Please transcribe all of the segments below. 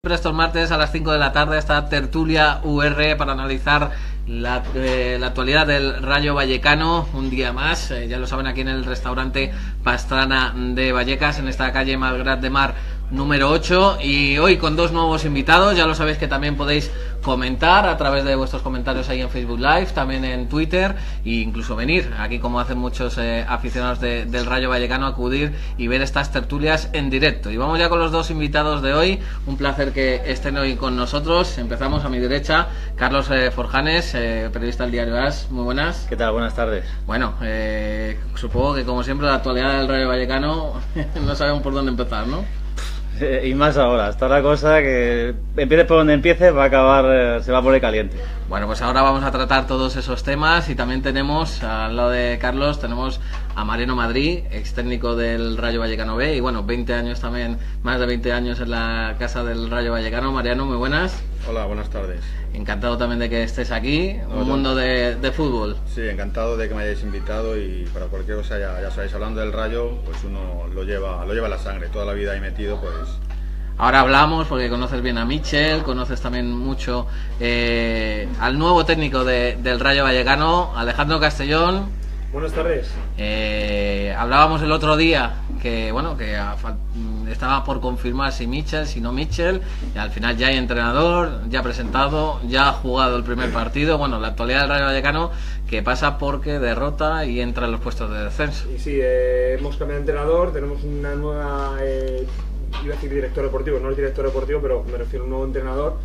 Estos martes a las 5 de la tarde esta tertulia UR para analizar la actualidad del Rayo Vallecano un día más, ya lo saben, aquí en el restaurante Pastrana de Vallecas, en esta calle Malgrat de Mar número 8, y hoy con dos nuevos invitados. Ya lo sabéis que también podéis comentar a través de vuestros comentarios ahí en Facebook Live, también en Twitter, e incluso venir aquí, como hacen muchos aficionados del Rayo Vallecano, acudir y ver estas tertulias en directo. Y vamos ya con los dos invitados de hoy. Un placer que estén hoy con nosotros. Empezamos a mi derecha, Carlos Forjanes, periodista del diario AS. Muy buenas. ¿Qué tal? Buenas tardes. Bueno, supongo que como siempre la actualidad del Rayo Vallecano no sabemos por dónde empezar, ¿no? Y más ahora, está la cosa que empieces por donde empieces, va a acabar, se va a poner caliente. Bueno, pues ahora vamos a tratar todos esos temas, y también tenemos, al lado de Carlos, tenemos a Mariano Madrid, ex técnico del Rayo Vallecano B, y bueno, 20 años también, más de 20 años en la casa del Rayo Vallecano. Mariano, muy buenas. Hola, buenas tardes. Encantado también de que estés aquí, un mundo de fútbol. Sí, encantado de que me hayáis invitado, y para cualquier cosa, ya sabéis, hablando del Rayo, pues uno lo lleva en la sangre, toda la vida ahí metido, pues... Ahora hablamos porque conoces bien a Michel, conoces también mucho al nuevo técnico del Rayo Vallecano, Alejandro Castellón. Buenas tardes. Hablábamos el otro día que estaba por confirmar si Michel, si no Michel, y al final ya hay entrenador, ya presentado, ya ha jugado el primer partido. Bueno, la actualidad del Rayo Vallecano, que pasa porque derrota y entra en los puestos de descenso. Y sí, hemos cambiado de entrenador, tenemos una nueva, iba a decir director deportivo, no es director deportivo, pero me refiero a un nuevo entrenador,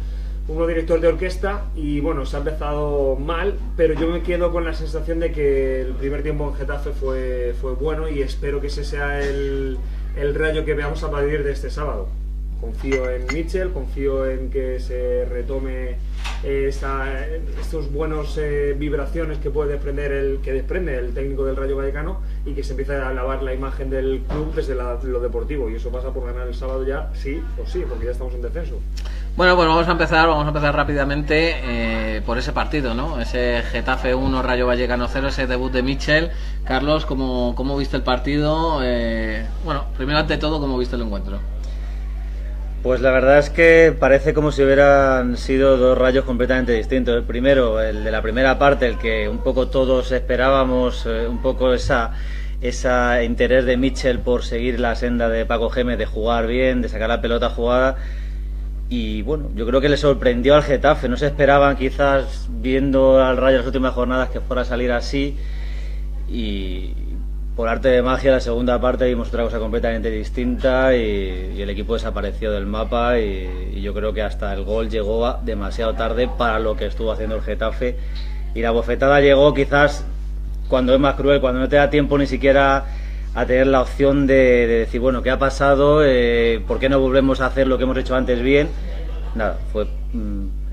un nuevo director de orquesta, y bueno, se ha empezado mal, pero yo me quedo con la sensación de que el primer tiempo en Getafe fue bueno, y espero que ese sea el Rayo que veamos a partir de este sábado. Confío en Michel, confío en que se retome estos buenos vibraciones que desprende el técnico del Rayo Vallecano, y que se empiece a lavar la imagen del club desde lo deportivo, y eso pasa por ganar el sábado ya, sí o sí, porque ya estamos en descenso. Bueno, pues vamos a empezar rápidamente por ese partido, ¿no? Ese Getafe 1, Rayo Vallecano 0, ese debut de Michel. Carlos, ¿cómo viste el partido? Bueno, primero ante todo, ¿cómo viste el encuentro? Pues la verdad es que parece como si hubieran sido dos Rayos completamente distintos. El primero, el de la primera parte, el que un poco todos esperábamos, un poco esa interés de Michel por seguir la senda de Paco Gémez, de jugar bien, de sacar la pelota jugada. Y bueno, yo creo que le sorprendió al Getafe. No se esperaban, quizás viendo al Rayo las últimas jornadas, que fuera a salir así, y por arte de magia la segunda parte vimos otra cosa completamente distinta, y el equipo desapareció del mapa, y yo creo que hasta el gol llegó demasiado tarde para lo que estuvo haciendo el Getafe, y la bofetada llegó quizás cuando es más cruel, cuando no te da tiempo ni siquiera a tener la opción de decir, bueno, ¿qué ha pasado? ¿Por qué no volvemos a hacer lo que hemos hecho antes bien? Nada, fue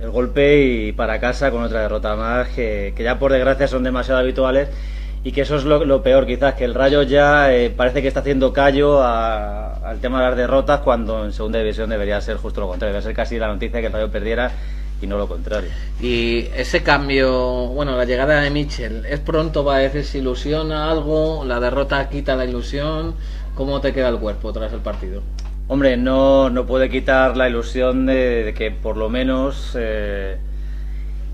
el golpe y para casa con otra derrota más, que ya por desgracia son demasiado habituales, y que eso es lo peor quizás, que el Rayo ya parece que está haciendo callo al tema de las derrotas, cuando en segunda división debería ser justo lo contrario, debería ser casi la noticia que el Rayo perdiera y no lo contrario. Y ese cambio, bueno, la llegada de Michel, ¿es pronto para decir si ilusiona algo? ¿La derrota quita la ilusión? ¿Cómo te queda el cuerpo tras el partido? Hombre, no puede quitar la ilusión de que por lo menos,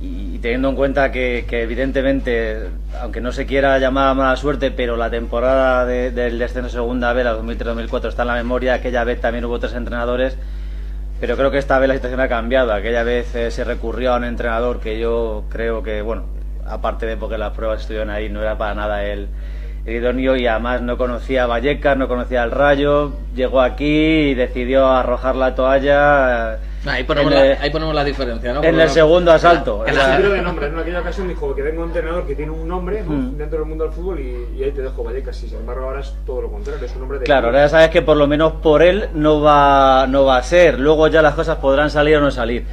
y teniendo en cuenta que evidentemente, aunque no se quiera llamar mala suerte, pero la temporada del descenso segunda B, la 2003-2004, está en la memoria. Aquella vez también hubo 3 entrenadores, pero creo que esta vez la situación ha cambiado. Aquella vez se recurrió a un entrenador que yo creo que, bueno, aparte de porque las pruebas estuvieron ahí, no era para nada el idóneo, y además no conocía a Vallecas, no conocía al Rayo, llegó aquí y decidió arrojar la toalla. Ahí ponemos la diferencia, ¿no? En el segundo asalto. En de nombre, en aquella ocasión dijo que venga un entrenador que tiene un nombre dentro del mundo del fútbol, y ahí te dejo Vallecas. Y sin embargo ahora es todo lo contrario, es un nombre de... Claro, ahora ya sabes que por lo menos por él no va a ser. Luego ya las cosas podrán salir o no salir.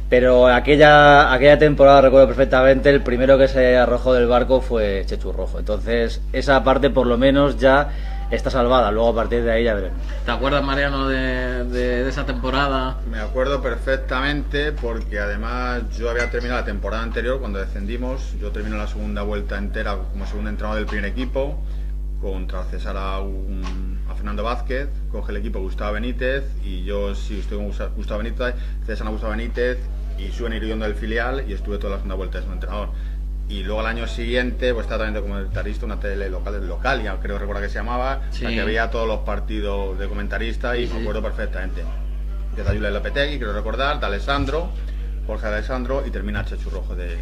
Pero aquella temporada recuerdo perfectamente, el primero que se arrojó del barco fue Chechu Rojo. Entonces esa parte por lo menos ya está salvada. Luego a partir de ahí ya veremos. ¿Te acuerdas, Mariano, de esa temporada? Me acuerdo perfectamente, porque además yo había terminado la temporada anterior cuando descendimos. Yo terminé la segunda vuelta entera como segundo entrenador del primer equipo, contra César a Fernando Vázquez, coge el equipo Gustavo Benítez, y yo sí estoy con Gustavo Benítez, cesan a Gustavo Benítez y suben hiriendo del filial, y estuve toda la segunda vuelta de su entrenador. Y luego al año siguiente pues estaba también de comentarista una tele local, ya creo recordar que se llamaba, Sí. la que veía todos los partidos de comentarista, y Sí, me acuerdo perfectamente. Empieza Julen Lopetegui, quiero recordar, de Alessandro, Jorge Alessandro, y termina Chechu Rojo de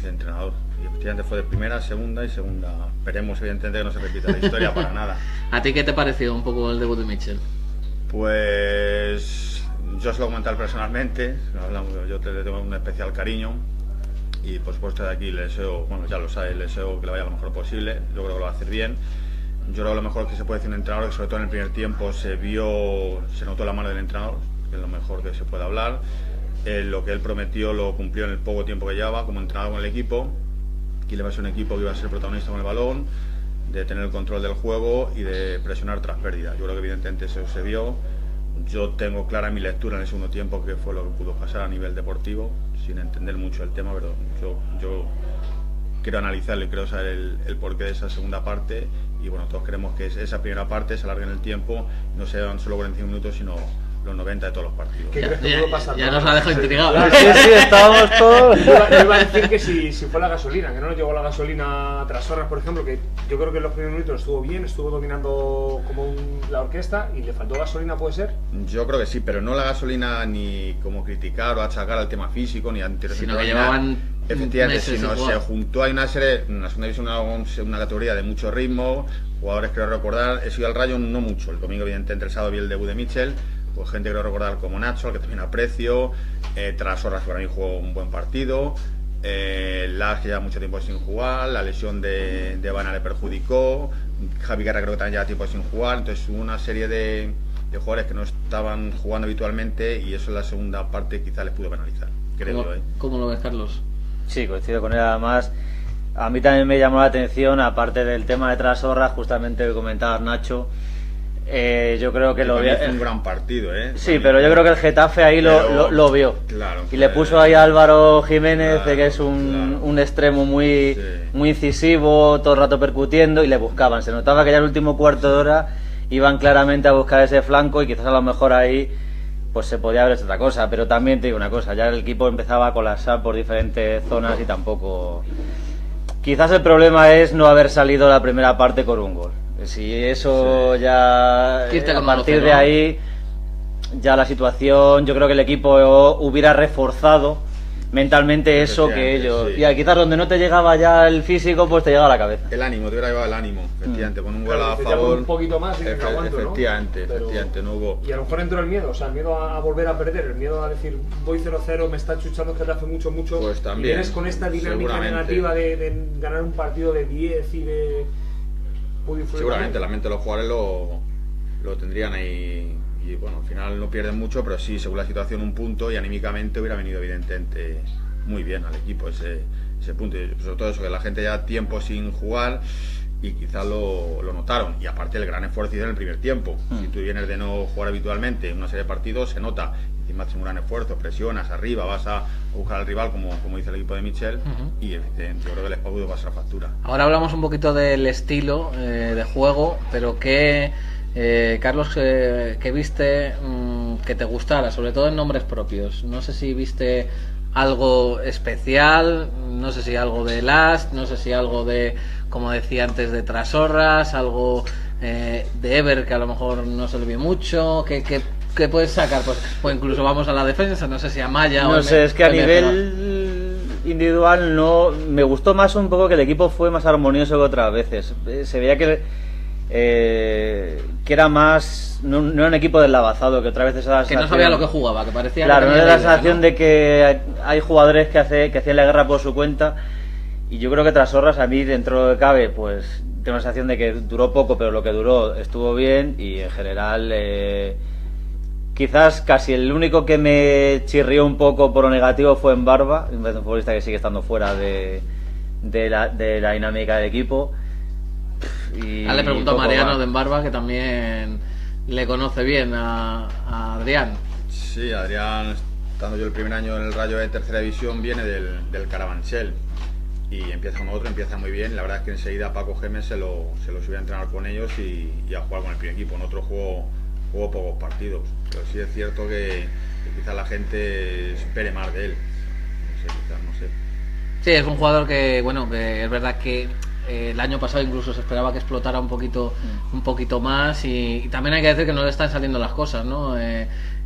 entrenador. Y efectivamente fue de primera, segunda y segunda. Esperemos evidentemente que no se repita la historia para nada. ¿A ti qué te pareció un poco el debut de Mitchell? Pues yo se lo comenté personalmente, yo le tengo un especial cariño, y por supuesto de aquí le deseo, bueno ya lo sabe, le deseo que le vaya lo mejor posible. Yo creo que lo va a hacer bien. Yo creo que lo mejor que se puede decir un entrenador, que sobre todo en el primer tiempo se notó la mano del entrenador, que es lo mejor que se puede hablar. Lo que él prometió lo cumplió en el poco tiempo que llevaba como entrenador con el equipo, que le va a ser un equipo que iba a ser protagonista con el balón, de tener el control del juego y de presionar tras pérdida. Yo creo que evidentemente eso se vio. Yo tengo clara mi lectura en el segundo tiempo, que fue lo que pudo pasar a nivel deportivo, sin entender mucho el tema, pero yo quiero analizarlo y quiero saber el porqué de esa segunda parte. Y bueno, todos queremos que esa primera parte se alargue en el tiempo, no sean solo 45 minutos, sino los 90 de todos los partidos. ¿Qué crees que pudo pasar? Ya nos la dejo intrigado. Sí, estábamos todos. Yo iba a decir que si fue la gasolina, que no nos llegó la gasolina tras horas, por ejemplo, que yo creo que en los primeros minutos estuvo bien, estuvo dominando como la orquesta, y le faltó gasolina, ¿puede ser? Yo creo que sí, pero no la gasolina ni como criticar o achacar al tema físico, ni antes, Sino que llevaban efectivamente, meses sino sin jugar. se juntó, hay una serie, una segunda división, una categoría de mucho ritmo, jugadores creo recordar, he sido al Rayo no mucho, el domingo evidentemente, el sábado vi el debut de Mitchell, pues gente creo recordar como Nacho, al que también aprecio, Trasorras, que para mí jugó un buen partido, Lars, que lleva mucho tiempo sin jugar, la lesión de Vana le perjudicó, Javi Guerra creo que también lleva tiempo sin jugar, entonces hubo una serie de jugadores que no estaban jugando habitualmente, y eso en la segunda parte quizá les pudo penalizar, creo yo. ¿Cómo lo ves, Carlos? Sí, coincido con él. Además, a mí también me llamó la atención, aparte del tema de Trasorras, justamente que comentaba Nacho. Yo creo que lo vio. Fue un gran partido, Sí, pero yo creo que el Getafe ahí lo vio. Claro, y le puso ahí a Álvaro Jiménez, claro, que es un extremo muy incisivo, todo el rato percutiendo, y le buscaban. Se notaba que ya el último cuarto de hora iban claramente a buscar ese flanco, y quizás a lo mejor ahí pues se podía haber hecho otra cosa. Pero también te digo una cosa, ya el equipo empezaba a colapsar por diferentes zonas y tampoco... Quizás el problema es no haber salido la primera parte con un gol. Si eso ya... A partir de ahí, ya la situación, yo creo que el equipo hubiera reforzado mentalmente eso que ellos... Sí. Y quizás donde no te llegaba ya el físico, pues te llegaba la cabeza. El ánimo, te hubiera llevado el ánimo, efectivamente, con un gol Claro, a te favor. un poquito más y aguanto, efectivamente, ¿no? efectivamente, no hubo... Y a lo mejor entró el miedo, o sea, el miedo a volver a perder, el miedo a decir, voy 0-0, me está chuchando que te hace mucho, Pues también, y vienes con esta dinámica seguramente. negativa de ganar un partido de 10 y de... Seguramente la mente de los jugadores lo tendrían ahí, y bueno, al final no pierden mucho, pero sí, según la situación, un punto, y anímicamente hubiera venido evidentemente muy bien al equipo ese punto, y sobre todo eso, que la gente ya tiempo sin jugar, y quizás lo notaron, y aparte el gran esfuerzo en el primer tiempo. Si tú vienes de no jugar habitualmente en una serie de partidos, se nota, encima haces un gran esfuerzo, presionas arriba, vas a buscar al rival como dice el equipo de Mitchell, y evidentemente yo creo que les pudo pasar factura. Ahora hablamos un poquito del estilo de juego, pero que Carlos, que viste que te gustara, sobre todo en nombres propios. No sé si viste algo especial, no sé si algo de Last, no sé si algo de, como decía antes, de Trasorras, algo de Ever, que a lo mejor no se le vio mucho. ¿Qué puedes sacar? Pues incluso vamos a la defensa, no sé si a Maya o... No sé, es que a nivel individual no... Me gustó más un poco que el equipo fue más armonioso que otras veces. Se veía que era más... No era un equipo deslavazado, que otras veces... Que no sabía lo que jugaba, que parecía... Claro, que no era la idea, sensación ¿no? de que hay jugadores que hacían la guerra por su cuenta, y yo creo que Trasorras, a mí, dentro de cabe, pues tengo la sensación de que duró poco, pero lo que duró estuvo bien, y en general... Quizás casi el único que me chirrió un poco por lo negativo fue en Barba, un futbolista que sigue estando fuera de la dinámica del equipo. Le preguntó a Mariano de Embarba, que también le conoce bien a Adrián. Sí, Adrián, estando yo el primer año en el Rayo de tercera división, viene del Carabanchel, y empieza con otro, empieza muy bien. La verdad es que enseguida Paco Gémez se lo subió a entrenar con ellos y a jugar con el primer equipo. En otro juego pocos partidos, pero sí es cierto que quizás la gente espere más de él. No sé. Sí, es un jugador que, bueno, que es verdad que el año pasado incluso se esperaba que explotara un poquito más y también hay que decir que no le están saliendo las cosas, ¿no?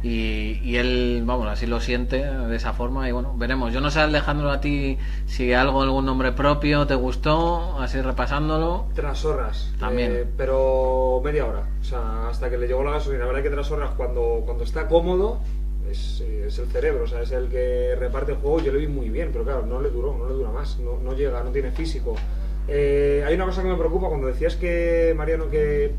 Y él, vamos, así lo siente de esa forma y bueno, veremos. Yo no sé, Alejandro, a ti si algún nombre propio te gustó, así repasándolo. Trasorras, también. Pero media hora, o sea, hasta que le llegó la gasolina. La verdad que Trasorras cuando está cómodo es el cerebro, o sea, es el que reparte el juego. Yo le vi muy bien, pero claro, no le dura más, no llega, no tiene físico. Hay una cosa que me preocupa cuando decías que, Mariano, que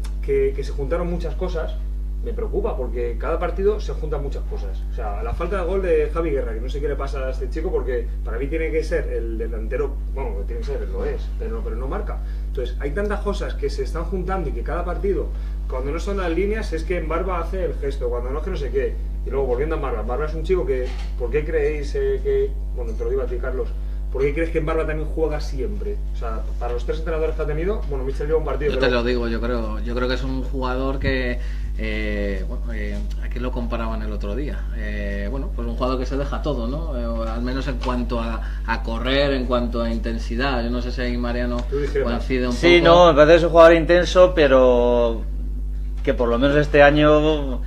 se juntaron muchas cosas. Me preocupa porque cada partido se juntan muchas cosas. O sea, la falta de gol de Javi Guerra, que no sé qué le pasa a este chico, porque para mí tiene que ser el delantero, bueno, tiene que ser, lo es, pero no marca. Entonces, hay tantas cosas que se están juntando y que cada partido, cuando no son las líneas, es que en Barba hace el gesto, cuando no es que no sé qué. Y luego volviendo a Barba. Barba es un chico que, ¿por qué creéis que, bueno, te lo digo a ti, Carlos, ¿por qué crees que en Barba también juega siempre? O sea, para los 3 entrenadores que ha tenido, bueno, Michel lleva un partido. Yo te lo digo, yo creo que es un jugador que, aquí lo comparaban el otro día. Bueno, pues un jugador que se deja todo, ¿no? Al menos en cuanto a correr, en cuanto a intensidad. Yo no sé si ahí Mariano coincide un poco. Sí, no, me parece que es un jugador intenso, pero que por lo menos este año,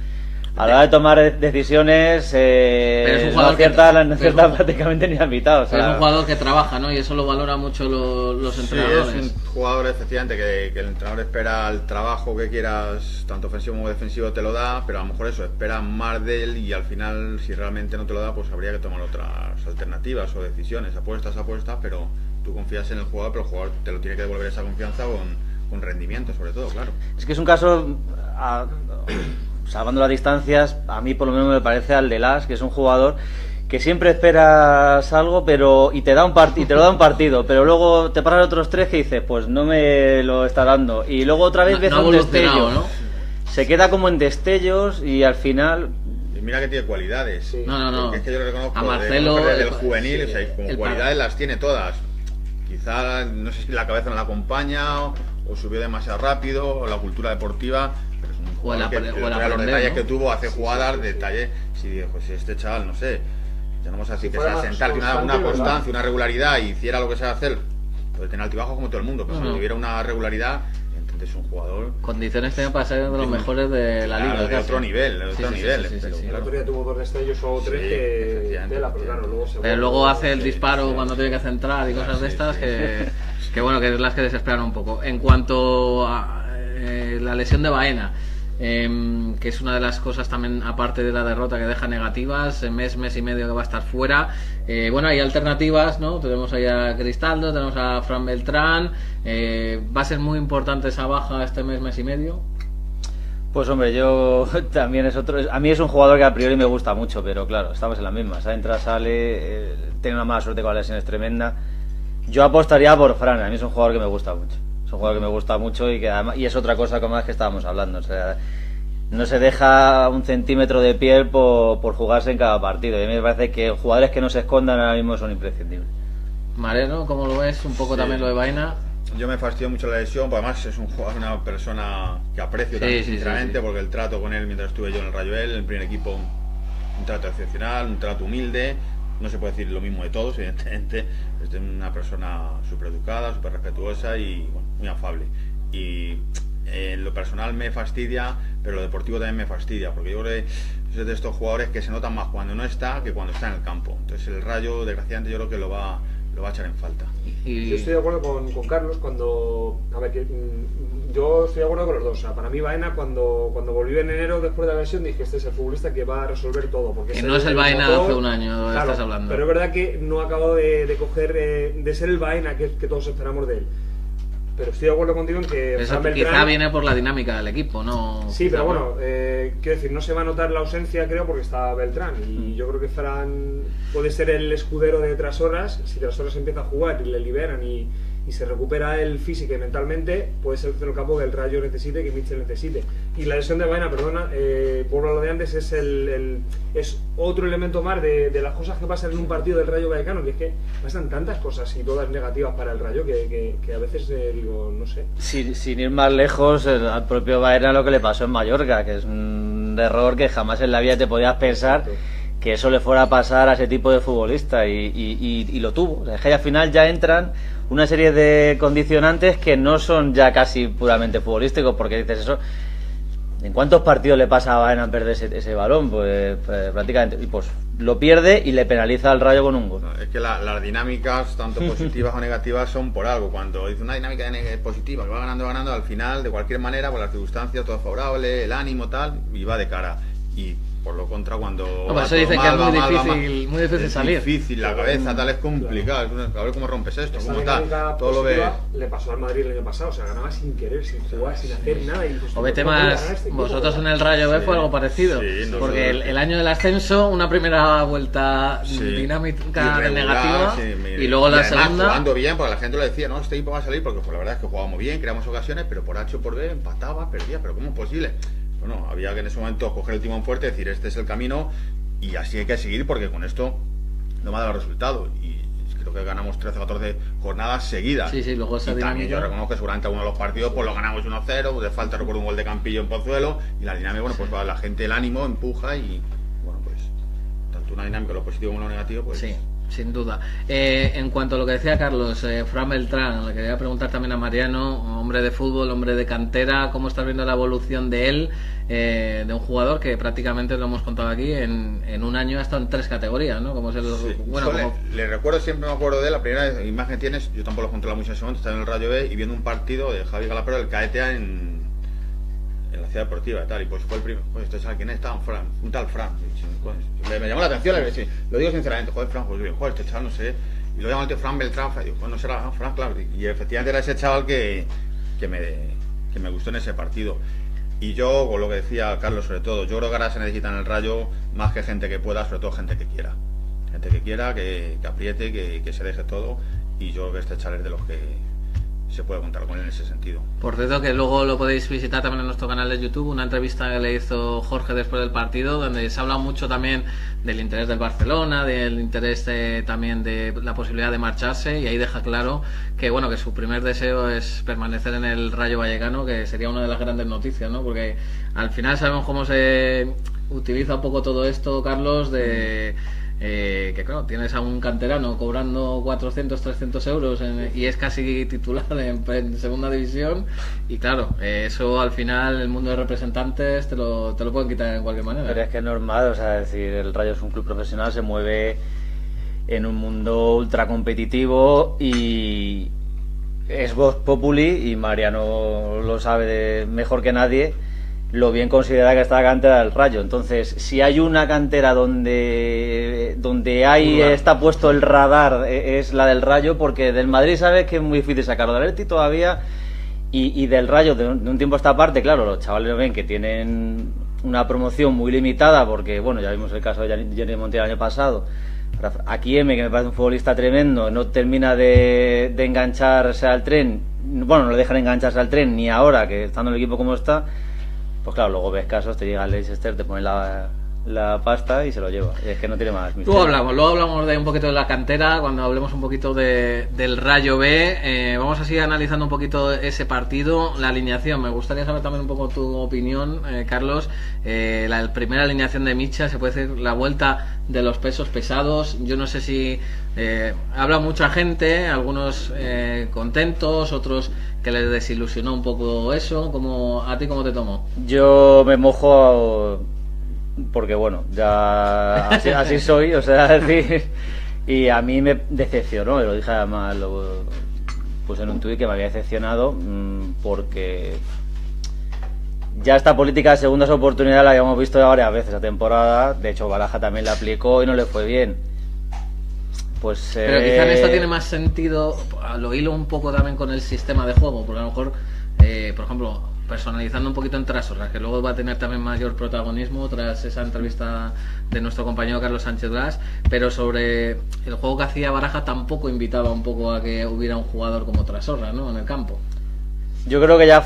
a la hora de tomar decisiones, no acierta prácticamente ni a mitad. O sea, es un jugador que trabaja, ¿no? Y eso lo valora mucho los entrenadores. Sí, es un jugador, efectivamente, que el entrenador espera el trabajo que quieras, tanto ofensivo como defensivo, te lo da, pero a lo mejor eso, espera más de él y al final, si realmente no te lo da, pues habría que tomar otras alternativas o decisiones, apuestas, pero tú confías en el jugador, pero el jugador te lo tiene que devolver esa confianza con rendimiento, sobre todo, claro. Es que es un caso... salvando las distancias, a mí por lo menos me parece al de Las, que es un jugador que siempre esperas algo, y te da un te lo da un partido, pero luego te paran otros 3 que dices, pues no me lo está dando, y luego otra vez ves un destello, ¿no? Se queda como en destellos y al final... Y mira que tiene cualidades. Sí. No. Es que yo lo reconozco a Marcelo, del juvenil, o sea, como cualidades las tiene todas. Quizá, no sé si la cabeza no la acompaña, o subió demasiado rápido, o la cultura deportiva... O los detalles, ¿no? Que tuvo, hace jugadas, detalles. Si pues este chaval, no sé, ya no vamos a decir que sea sentar, una constancia, una regularidad y hiciera lo que sabe hacer, puede tener altibajos como todo el mundo, pero si tuviera una regularidad, entonces es un jugador. Condiciones tiene para ser de los mejores de la liga. De otro nivel, de otro nivel. La autoridad tuvo 2 destellos o 3 que tela, pero claro, luego hace el disparo cuando tiene que centrar y cosas de estas que bueno, que es las que desesperan un poco. En cuanto a la lesión de Baena, que es una de las cosas también, aparte de la derrota, que deja negativas, mes y medio que va a estar fuera. Bueno, hay alternativas, ¿no? Tenemos ahí a Cristaldo, tenemos a Fran Beltrán. ¿Va a ser muy importante esa baja este mes y medio? Pues hombre, yo también a mí es un jugador que a priori me gusta mucho, pero claro, estamos en la misma, entra, sale, tiene una mala suerte con las lesiones tremenda. Yo apostaría por Fran, a mí es un jugador que me gusta mucho. Es un jugador que me gusta mucho y que además, y es otra cosa como es que estábamos hablando, o sea, no se deja un centímetro de piel por jugarse en cada partido. Y a mí me parece que jugadores que no se escondan ahora mismo son imprescindibles. Mariano, ¿cómo lo ves? Un poco también lo de Baena. Yo me fastidio mucho la lesión, porque además es un jugador, una persona que aprecio también, sinceramente, porque el trato con él mientras estuve yo en el Rayo Vallecano, en el primer equipo, un trato excepcional, un trato humilde. No se puede decir lo mismo de todos, evidentemente. Es una persona súper educada, súper respetuosa y bueno, muy afable. Y lo personal me fastidia, pero lo deportivo también me fastidia, porque yo creo que es de estos jugadores que se notan más cuando no está que cuando está en el campo. Entonces el Rayo, desgraciadamente, yo creo que lo va a echar en falta. Yo estoy de acuerdo con Carlos cuando... A ver, yo estoy de acuerdo con los dos. O sea, para mí Baena, cuando volvió en enero después de la lesión, dije, este es el futbolista que va a resolver todo. Porque no es el Baena de hace un año, claro, estás hablando. Pero es verdad que no ha acabado de coger, de ser el Baena que todos esperamos de él. Pero estoy de acuerdo contigo en que eso quizá viene por la dinámica del equipo, ¿no? Sí, pero bueno, quiero decir, no se va a notar la ausencia, creo, porque está Beltrán. Y yo creo que Fran puede ser el escudero de Trasorras. Si Trasorras empieza a jugar y le liberan y y se recupera él física y mentalmente, puede ser el centrocampo que el Rayo necesite, que Mitchell necesite. Y la lesión de Baena, perdona, vuelvo a lo de antes, es otro elemento más de las cosas que pasan en un partido del Rayo Vallecano, que es que pasan tantas cosas y todas negativas para el Rayo que a veces digo, no sé. Sin ir más lejos, al propio Baena lo que le pasó en Mallorca, que es un error que jamás en la vida te podías pensar. Exacto. Que eso le fuera a pasar a ese tipo de futbolista y lo tuvo. O sea, es que al final ya entran una serie de condicionantes que no son ya casi puramente futbolísticos, porque dices eso. ¿En cuántos partidos le pasa a Baena perder ese balón? Pues prácticamente. Y pues lo pierde y le penaliza al Rayo con un gol. Es que las dinámicas, tanto positivas o negativas, son por algo. Cuando dice una dinámica positiva que va ganando, al final, de cualquier manera, con las circunstancias, todo favorable, el ánimo, tal, y va de cara. Y por lo contra, cuando eso dice que es muy difícil salir. Es difícil, la cabeza tal es complicado. Claro. A ver cómo rompes esto, cómo tal. Todo lo ves. Le pasó al Madrid el año pasado, o sea, ganaba sin querer, sin jugar, sin hacer nada. Y o vete más, vosotros en el Rayo B fue algo parecido. Sí, porque el año del ascenso, una primera vuelta dinámica negativa y luego la segunda. Jugando bien, porque la gente lo decía, no, este equipo va a salir, porque pues, la verdad es que jugábamos bien, creamos ocasiones, pero por H o por B empataba, perdía, pero ¿cómo es posible? Bueno, había que en ese momento coger el timón fuerte, decir, este es el camino y así hay que seguir, porque con esto no me ha dado resultado. Y creo que ganamos 13 o 14 jornadas seguidas. Sí, luego esa dinámica. También yo reconozco que seguramente alguno de los partidos pues lo ganamos 1-0, de falta recuerdo un gol de Campillo en Pozuelo, y la dinámica, bueno, pues va la gente, el ánimo, empuja y, bueno, pues tanto una dinámica, lo positivo como lo negativo, pues... Sí. Sin duda. En cuanto a lo que decía Carlos, Fran Beltrán, le quería preguntar también a Mariano, hombre de fútbol, hombre de cantera, ¿cómo estás viendo la evolución de él, de un jugador que prácticamente, lo hemos contado aquí, en un año ha estado en 3 categorías, ¿no? Como es el, sí. Bueno, le recuerdo, siempre me acuerdo de él, la primera imagen que tienes, yo tampoco lo controlaba mucho en ese momento, estaba en el Rayo B y viendo un partido de Javi Galapero del Caetea en la ciudad deportiva y tal, y pues fue el primero, pues este sabe quién es, un tal Fran, me llamó la atención, lo digo sinceramente, joder Fran, pues joder, este chaval no sé, y lo llamo el tío Fran Beltrán, y digo, no será Fran, claro, y efectivamente era ese chaval que me gustó en ese partido. Y yo, con lo que decía Carlos sobre todo, yo creo que ahora se necesita en el Rayo más que gente que pueda, sobre todo gente que quiera, que apriete, que se deje todo, y yo creo que este chaval es de los que se puede contar con él en ese sentido. Por cierto, que luego lo podéis visitar también en nuestro canal de YouTube, una entrevista que le hizo Jorge después del partido, donde se habla mucho también del interés del Barcelona, del interés también de la posibilidad de marcharse, y ahí deja claro que bueno, que su primer deseo es permanecer en el Rayo Vallecano, que sería una de las grandes noticias, ¿no? Porque al final sabemos cómo se utiliza un poco todo esto, Carlos, de... que claro, tienes a un canterano cobrando 400, 300 euros y es casi titular en segunda división, y claro, eso al final el mundo de representantes te lo pueden quitar en cualquier manera. Pero es que es normal, o sea, es decir, el Rayo es un club profesional, se mueve en un mundo ultra competitivo y es vox populi, y Mariano lo sabe mejor que nadie lo bien considerada que está la cantera del Rayo. Entonces, si hay una cantera donde está puesto el radar, es la del Rayo, porque del Madrid sabes que es muy difícil sacarlo, del Atleti todavía, y del Rayo de un tiempo a esta parte, claro, los chavales lo ven que tienen una promoción muy limitada, porque bueno, ya vimos el caso de Jenny Montiel el año pasado. Aquí M, que me parece un futbolista tremendo, no termina de engancharse al tren, bueno, no le dejan engancharse al tren ni ahora, que estando en el equipo como está. Pues claro, luego ves casos, te llega el Leicester, te pone la pasta y se lo lleva. Y es que no tiene más misterio. Luego hablamos de un poquito de la cantera, cuando hablemos un poquito del Rayo B. Vamos a seguir analizando un poquito ese partido, la alineación. Me gustaría saber también un poco tu opinión, Carlos. La primera alineación de Mitchell, se puede decir la vuelta de los pesos pesados. Yo no sé si habla mucha gente, algunos contentos, otros que les desilusionó un poco eso. ¿A ti cómo te tomó? Yo me mojo porque bueno, ya así soy, o sea, decir, y a mí me decepcionó, lo dije además, lo puse en un tuit que me había decepcionado, porque ya esta política de segundas oportunidades la habíamos visto ya varias veces la temporada, de hecho Baraja también la aplicó y no le fue bien. Pues, pero quizá en esta tiene más sentido, lo hilo un poco también con el sistema de juego, porque a lo mejor, por ejemplo, personalizando un poquito en Trasorras, que luego va a tener también mayor protagonismo tras esa entrevista de nuestro compañero Carlos Sánchez Blas, pero sobre el juego que hacía Baraja tampoco invitaba un poco a que hubiera un jugador como Trasorras, ¿no?, en el campo. Yo creo que ya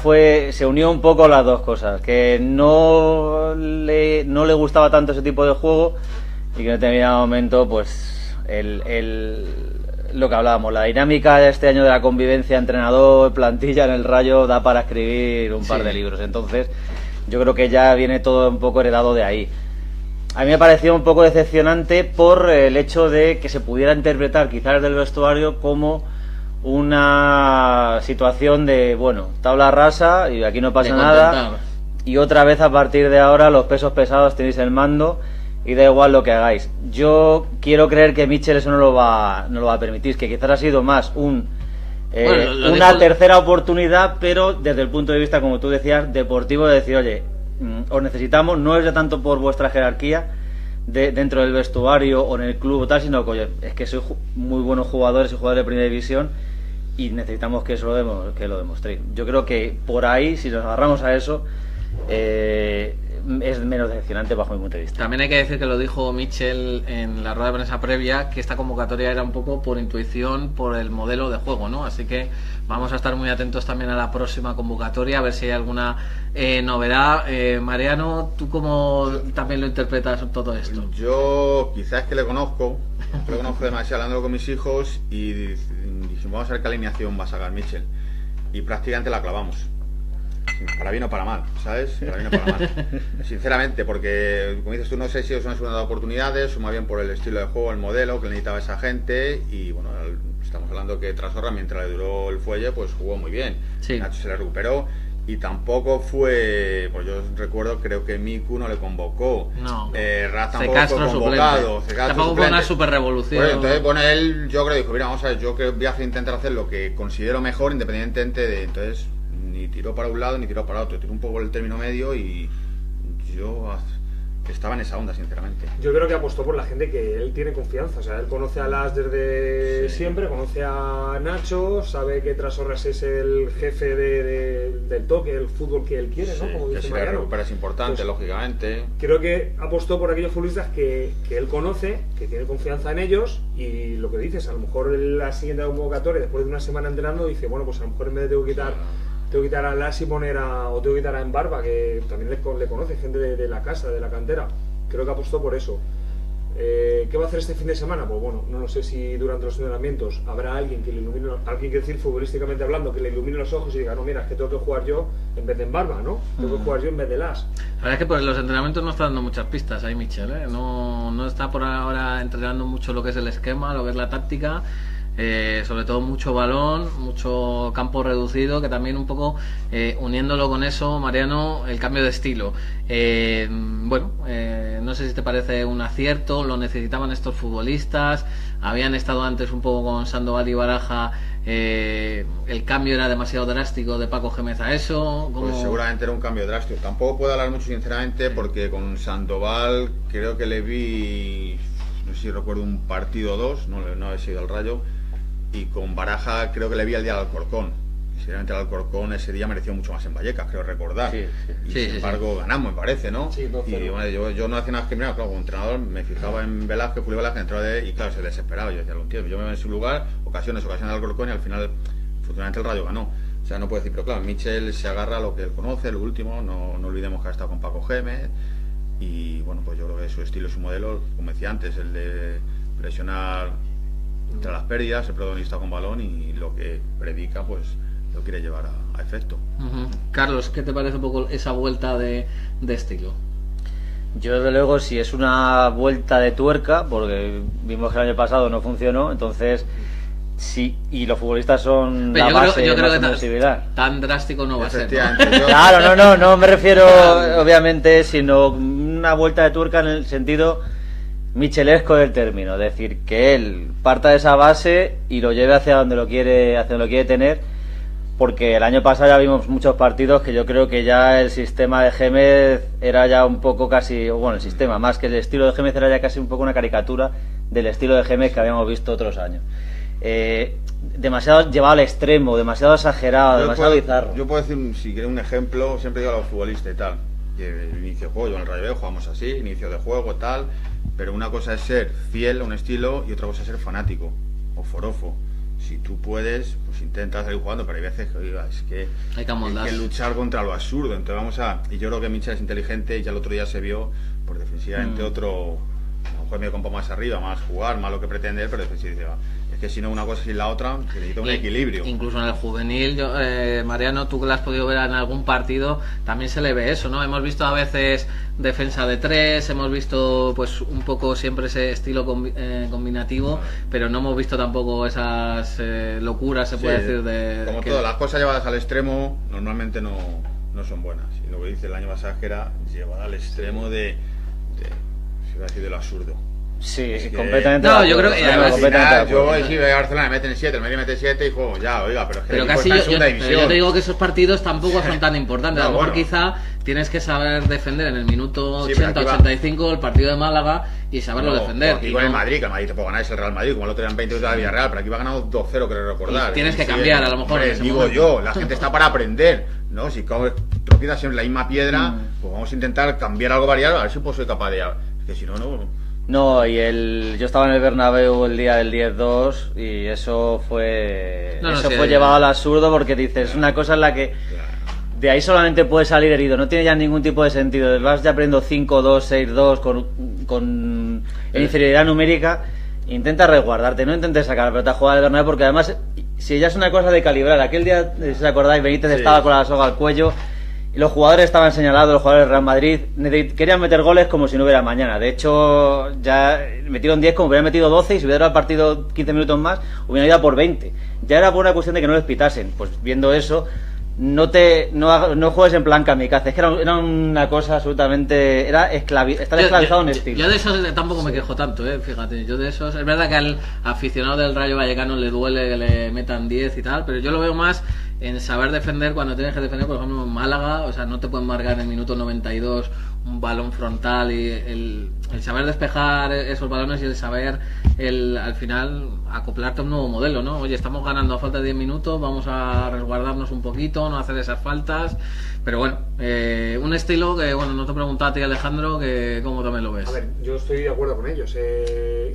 se unió un poco las dos cosas, que no le gustaba tanto ese tipo de juego y que en determinado momento, pues, lo que hablábamos, la dinámica de este año de la convivencia entrenador, plantilla en el Rayo da para escribir un par de libros. Entonces, yo creo que ya viene todo un poco heredado de ahí. A mí me pareció un poco decepcionante por el hecho de que se pudiera interpretar quizás desde el vestuario como una situación de, bueno, tabla rasa y aquí no pasa nada, y otra vez a partir de ahora los pesos pesados tenéis el mando y da igual lo que hagáis. Yo quiero creer que Mitchell eso no lo va a permitir, que quizás ha sido más una tercera oportunidad, pero desde el punto de vista, como tú decías, deportivo, de decir, oye, os necesitamos, no es ya tanto por vuestra jerarquía dentro del vestuario o en el club o tal, sino que, oye, es que sois muy buenos jugadores y jugadores de primera división y necesitamos que eso lo demostréis. Yo creo que por ahí, si nos agarramos a eso, es menos decepcionante bajo mi punto de vista. También hay que decir que lo dijo Mitchell en la rueda de prensa previa, que esta convocatoria era un poco por intuición, por el modelo de juego, ¿no? Así que vamos a estar muy atentos también a la próxima convocatoria, a ver si hay alguna novedad. Mariano, ¿tú cómo también lo interpretas todo esto? Yo quizás que le conozco demasiado, hablando con mis hijos, y dijimos, vamos a ver qué alineación va a sacar Mitchell, y prácticamente la clavamos. Para bien o para mal, ¿sabes? Para bien o para mal. Sinceramente, porque, como dices tú, no sé si es una segunda oportunidades o más bien por el estilo de juego, el modelo que necesitaba esa gente. Y bueno, estamos hablando que Trasorra, mientras le duró el fuelle, pues jugó muy bien. Sí. Nacho se le recuperó y tampoco fue, pues yo recuerdo, creo que Miku no le convocó. No. Raz tampoco fue convocado. Tampoco fue una super revolución. Pues entonces, bueno, él, yo creo que dijo, mira, vamos a ver, yo que voy a intentar hacer lo que considero mejor, independientemente de, entonces, ni tiró para un lado ni tiró para otro, tiró un poco el término medio y yo estaba en esa onda, sinceramente. Yo creo que apostó por la gente que él tiene confianza, o sea, él conoce a Las desde siempre, conoce a Nacho, sabe que Trasorras es el jefe del toque, el fútbol que él quiere, ¿no? Como que dice si Mariano. le recupera es importante, pues, lógicamente. Creo que apostó por aquellos futbolistas que él conoce, que tiene confianza en ellos, y lo que dices, a lo mejor en la siguiente convocatoria, después de una semana entrenando, dice, bueno, pues a lo mejor en vez de tengo que quitar a Las y poner o tengo que quitar a Embarba, que también le conoce gente de la casa, de la cantera. Creo que apostó por eso. ¿Qué va a hacer este fin de semana? Pues bueno, no lo sé si durante los entrenamientos habrá alguien que le ilumine, alguien que decir futbolísticamente hablando, que le ilumine los ojos y diga, no, mira, es que tengo que jugar yo en vez de Embarba, ¿no? Tengo que jugar yo en vez de Las. La verdad es que pues los entrenamientos no está dando muchas pistas ahí Mitchell, ¿eh? No está por ahora entrenando mucho lo que es el esquema, lo que es la táctica. Sobre todo mucho balón, mucho campo reducido, que también un poco uniéndolo con eso, Mariano, el cambio de estilo. No sé si te parece un acierto, lo necesitaban estos futbolistas, habían estado antes un poco con Sandoval y Baraja, el cambio era demasiado drástico de Paco Gémez a eso. Pues seguramente era un cambio drástico. Tampoco puedo hablar mucho sinceramente porque con Sandoval creo que le vi, no sé si recuerdo un partido o dos, no he seguido al Rayo. Y con Baraja creo que le vi el día del Alcorcón. Y sinceramente el Alcorcón ese día mereció mucho más en Vallecas, creo recordar. Y sin embargo ganamos, me parece, ¿no? Sí, y bueno, yo no hacía nada discriminado, claro, como entrenador me fijaba en Velázquez, Julio Velázquez, y claro, se desesperaba. Yo decía, lo entiendo, yo me veo en su lugar, ocasiones del Alcorcón, y al final, afortunadamente, el Rayo ganó. O sea, no puedo decir, pero claro, Mitchell se agarra a lo que él conoce, lo último, no olvidemos que ha estado con Paco Gémez. Y bueno, pues yo creo que su estilo y su modelo, como decía antes, el de presionar entre las pérdidas, el protagonista con balón, y lo que predica pues lo quiere llevar a efecto. Carlos, ¿qué te parece un poco esa vuelta de estilo? Yo desde luego, si es una vuelta de tuerca, porque vimos que el año pasado no funcionó, entonces sí, y los futbolistas son la base de la sensibilidad. Tan drástico no va a ser, ¿no? Claro, no me refiero obviamente, sino una vuelta de tuerca en el sentido michelesco del término, es decir, que él parta de esa base y lo lleve hacia donde lo quiere tener, porque el año pasado ya vimos muchos partidos que yo creo que ya el sistema de Gémez era ya un poco casi, bueno, el sistema más que el estilo de Gémez era ya casi un poco una caricatura del estilo de Gémez que habíamos visto otros años. demasiado llevado al extremo, demasiado exagerado, demasiado bizarro. Yo puedo decir, si quieres un ejemplo, siempre digo a los futbolistas y tal, que el inicio de juego, yo en el Rayo Vallecano jugamos así, inicio de juego, tal, pero una cosa es ser fiel a un estilo y otra cosa es ser fanático o forofo. Si tú puedes, pues intenta salir jugando, pero hay veces que, oiga, es que hay que luchar contra lo absurdo. Entonces y yo creo que Michel es inteligente y ya el otro día se vio, por defensivamente otro, a lo mejor medio campo más arriba, más jugar, más lo que pretende él, pero defensivamente es que si no una cosa sin la otra, se necesita un equilibrio. Incluso en el juvenil, Mariano, tú que lo has podido ver en algún partido, también se le ve eso, ¿no? Hemos visto a veces defensa de tres, hemos visto pues un poco siempre ese estilo combinativo, pero no hemos visto tampoco esas locuras, se puede decir, de... Como todo, las cosas llevadas al extremo normalmente no son buenas. Y lo que dice el año pasado era llevada al extremo de lo absurdo. Sí, es que... completamente. No, yo creo que yo voy a Barcelona, me meten 7, el Madrid mete 7 y juego ya, oiga, pero es que casi yo te digo que esos partidos tampoco son tan importantes. A lo mejor quizá tienes que saber defender en el minuto 80, 85 el partido de Málaga y saberlo defender. Y con el Madrid, que el Madrid te puede ganar, es el Real Madrid, como el otro día en 20 de la Villarreal, pero aquí va a ganar 2-0, creo recordar. Y tienes que cambiar, a lo mejor. Digo yo, la gente está para aprender, ¿no? Si tropiezas siempre la misma piedra, pues vamos a intentar cambiar algo variado, a ver si pues soy capaz de... Es que si no. No, yo estaba en el Bernabéu el día del 10-2 y eso fue llevado al absurdo, porque dices, una cosa en la que de ahí solamente puedes salir herido, no tiene ya ningún tipo de sentido, vas ya perdiendo 5-2, 6-2 con inferioridad numérica, intenta resguardarte, no intentes sacar la pelota a jugar al Bernabéu, porque además, si ya es una cosa de calibrar, aquel día, si os acordáis, Benítez estaba con la soga al cuello. Los jugadores estaban señalados, los jugadores del Real Madrid querían meter goles como si no hubiera mañana. De hecho, ya metieron 10 como hubieran metido 12, y si hubiera dado el partido 15 minutos más, hubieran ido a por 20. Ya era por una cuestión de que no les pitasen. Pues viendo eso, no juegues en plan kamikaze. Es que era una cosa absolutamente... estar esclavizado en estilo. Yo de esos tampoco me quejo tanto, fíjate. Yo de esos... Es verdad que al aficionado del Rayo Vallecano le duele que le metan 10 y tal, pero yo lo veo más en saber defender cuando tienes que defender. Por ejemplo, en Málaga, o sea, no te pueden marcar en el minuto 92 un balón frontal, y el saber despejar esos balones y el saber al final acoplarte a un nuevo modelo, ¿no? Oye, estamos ganando a falta de 10 minutos, vamos a resguardarnos un poquito, no hacer esas faltas, pero bueno, un estilo que, bueno, no te preguntaba a ti, Alejandro, que cómo también lo ves. A ver, yo estoy de acuerdo con ellos.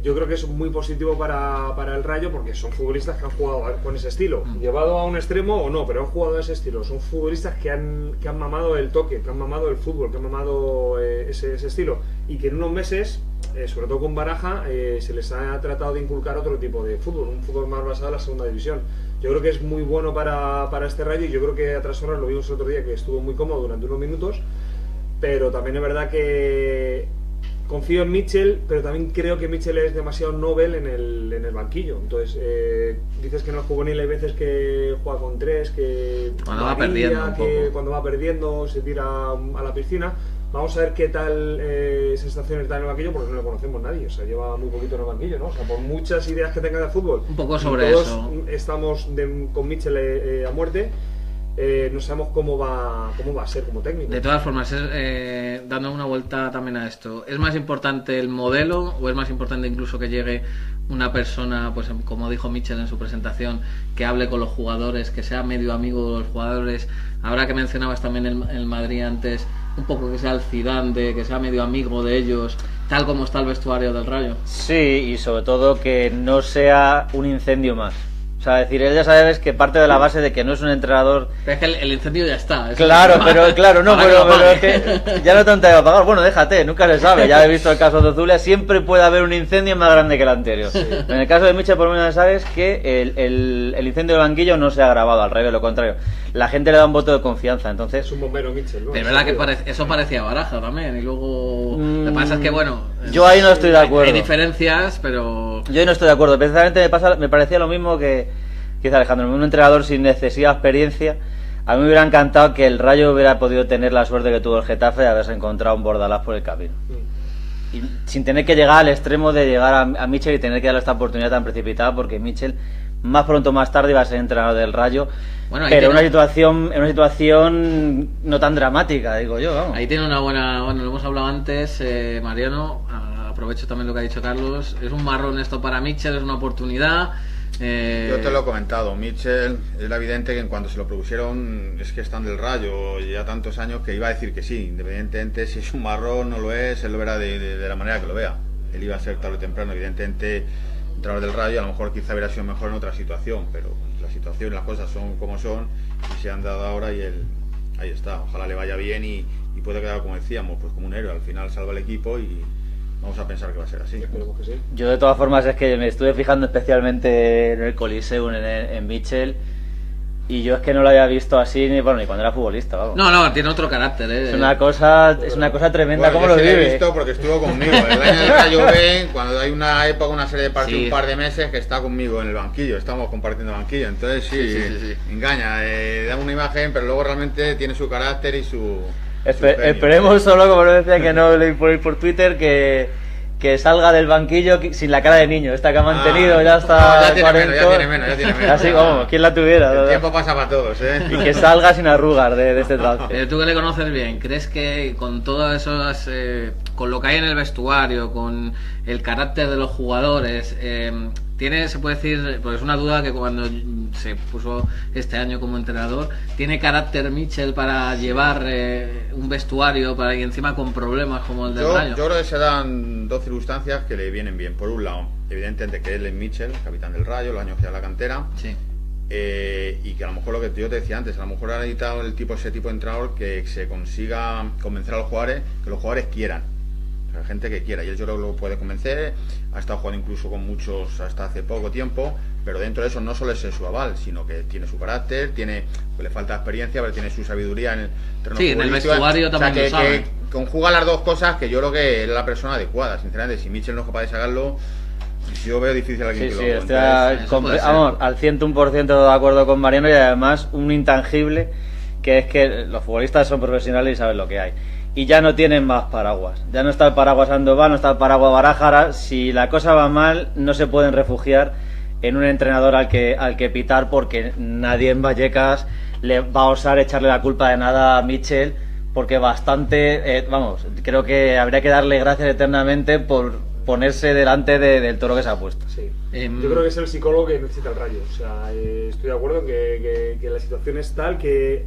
Yo creo que es muy positivo para el Rayo, porque son futbolistas que han jugado con ese estilo, llevado a un extremo o no, pero han jugado a ese estilo. Son futbolistas que han mamado el toque, que han mamado el fútbol, que han mamado ese estilo, y que en unos meses, sobre todo con Baraja, se les ha tratado de inculcar otro tipo de fútbol, un fútbol más basado en la segunda división. Yo creo que es muy bueno para este Rayo, y yo creo que a tras horas lo vimos el otro día, que estuvo muy cómodo durante unos minutos, pero también es verdad que confío en Michel, pero también creo que Michel es demasiado novel en el banquillo. Entonces, dices que en el juvenil hay veces que juega con 3, que cuando va perdiendo, cuando va perdiendo se tira a la piscina. Vamos a ver qué tal sensaciones da en el banquillo, porque no lo conocemos nadie, o sea, lleva muy poquito en el banquillo, ¿no? O sea, por muchas ideas que tenga de fútbol, un poco sobre todos eso. Estamos con Michel a muerte. No sabemos cómo va a ser como técnico. De todas formas, dando una vuelta también a esto, ¿es más importante el modelo o es más importante incluso que llegue una persona, pues como dijo Michel en su presentación, que hable con los jugadores, que sea medio amigo de los jugadores? Ahora que mencionabas también el Madrid antes, un poco que sea el Zidane, que sea medio amigo de ellos, tal como está el vestuario del Rayo. Sí, y sobre todo que no sea un incendio más. O sea, decir, él ya sabes que parte de la base de que no es un entrenador... Pero es que el incendio ya está. Claro, pero es que ya no te han apagado. Bueno, déjate, nunca se sabe. Ya he visto el caso de Zulia, siempre puede haber un incendio más grande que el anterior. Sí. En el caso de Michel, por lo menos sabes que el incendio del banquillo no se ha agravado, al revés, lo contrario. La gente le da un voto de confianza, entonces... Es un bombero Michel, ¿no? De verdad que eso parecía Baraja también, y luego... Lo que pasa es que, bueno... Yo ahí no estoy de acuerdo. Hay diferencias, pero... Yo ahí no estoy de acuerdo. Precisamente me parecía lo mismo que dice Alejandro, un entrenador sin excesiva experiencia. A mí me hubiera encantado que el Rayo hubiera podido tener la suerte que tuvo el Getafe de haberse encontrado un Bordalás por el camino. Y sin tener que llegar al extremo de llegar a Michel y tener que darle esta oportunidad tan precipitada, porque Michel más pronto o más tarde iba a ser entrenador del Rayo, bueno, pero en una situación no tan dramática, digo yo. Vamos. Ahí tiene una buena... Bueno, lo hemos hablado antes, Mariano, aprovecho también lo que ha dicho Carlos, es un marrón esto para Michel, es una oportunidad. Yo te lo he comentado, Mitchell, era evidente que en cuanto se lo propusieron, es que están del Rayo ya tantos años, que iba a decir que sí, independientemente si es un marrón no lo es, él lo verá de la manera que lo vea. Él iba a ser tarde o temprano, evidentemente, entrenador del Rayo, a lo mejor quizá hubiera sido mejor en otra situación, pero la situación y las cosas son como son y se han dado ahora y él ahí está. Ojalá le vaya bien y puede quedar, como decíamos, pues como un héroe, al final salva el equipo y vamos a pensar que va a ser así. Esperemos que sí. Yo de todas formas es que me estuve fijando especialmente en el Coliseum, en Mitchell, y yo es que no lo había visto así ni cuando era futbolista, vamos. No, tiene otro carácter, Es una cosa tremenda. Bueno, cómo yo lo sí lo he vive. visto porque estuvo conmigo. El año del Rayo B, cuando hay una época, una serie de partidos, Sí. un par de meses, que está conmigo en el banquillo, estamos compartiendo banquillo, entonces sí. Engaña, da una imagen, pero luego realmente tiene su carácter y su premio. Esperemos solo, como lo decía, que no leí por Twitter, que salga del banquillo sin la cara de niño. Esta que ha mantenido ya está. No, ya tiene menos. Así como, ¿quién la tuviera? El tiempo pasa para todos, Y que salga sin arrugas de este trazo. Tú que le conoces bien, ¿crees que con todo eso, con lo que hay en el vestuario, con el carácter de los jugadores, se puede decir, pues es una duda que cuando se puso este año como entrenador, ¿tiene carácter Mitchell para llevar un vestuario y encima con problemas como el del Rayo? Yo creo que se dan dos circunstancias que le vienen bien. Por un lado, evidentemente que él es Mitchell, capitán del Rayo, los años que da la cantera. Sí. Y que a lo mejor lo que yo te decía antes, a lo mejor ha necesitado ese tipo de entrenador que se consiga convencer a los jugadores, que los jugadores quieran. O sea, gente que quiera, y él yo creo que lo puede convencer. Ha estado jugando incluso con muchos hasta hace poco tiempo, pero dentro de eso no solo es su aval, sino que tiene su carácter, le falta experiencia, pero tiene su sabiduría en el terreno Sí, en el futbolístico. vestuario también lo sabe. Que conjuga las dos cosas, que yo creo que es la persona adecuada, sinceramente. Si Mitchell no es capaz de sacarlo, yo veo difícil a alguien que lo haga. Estoy al 101% de acuerdo con Mariano, y además un intangible, que es que los futbolistas son profesionales y saben lo que hay. Y ya no tienen más paraguas. Ya no está el paraguas Sandoval, no está el paraguas Baraja. Si la cosa va mal, no se pueden refugiar en un entrenador al que pitar, porque nadie en Vallecas le va a osar echarle la culpa de nada a Mitchell, porque creo que habría que darle gracias eternamente por ponerse delante del toro que se ha puesto. Sí. Yo creo que es el psicólogo que necesita el Rayo. O sea, estoy de acuerdo en que la situación es tal que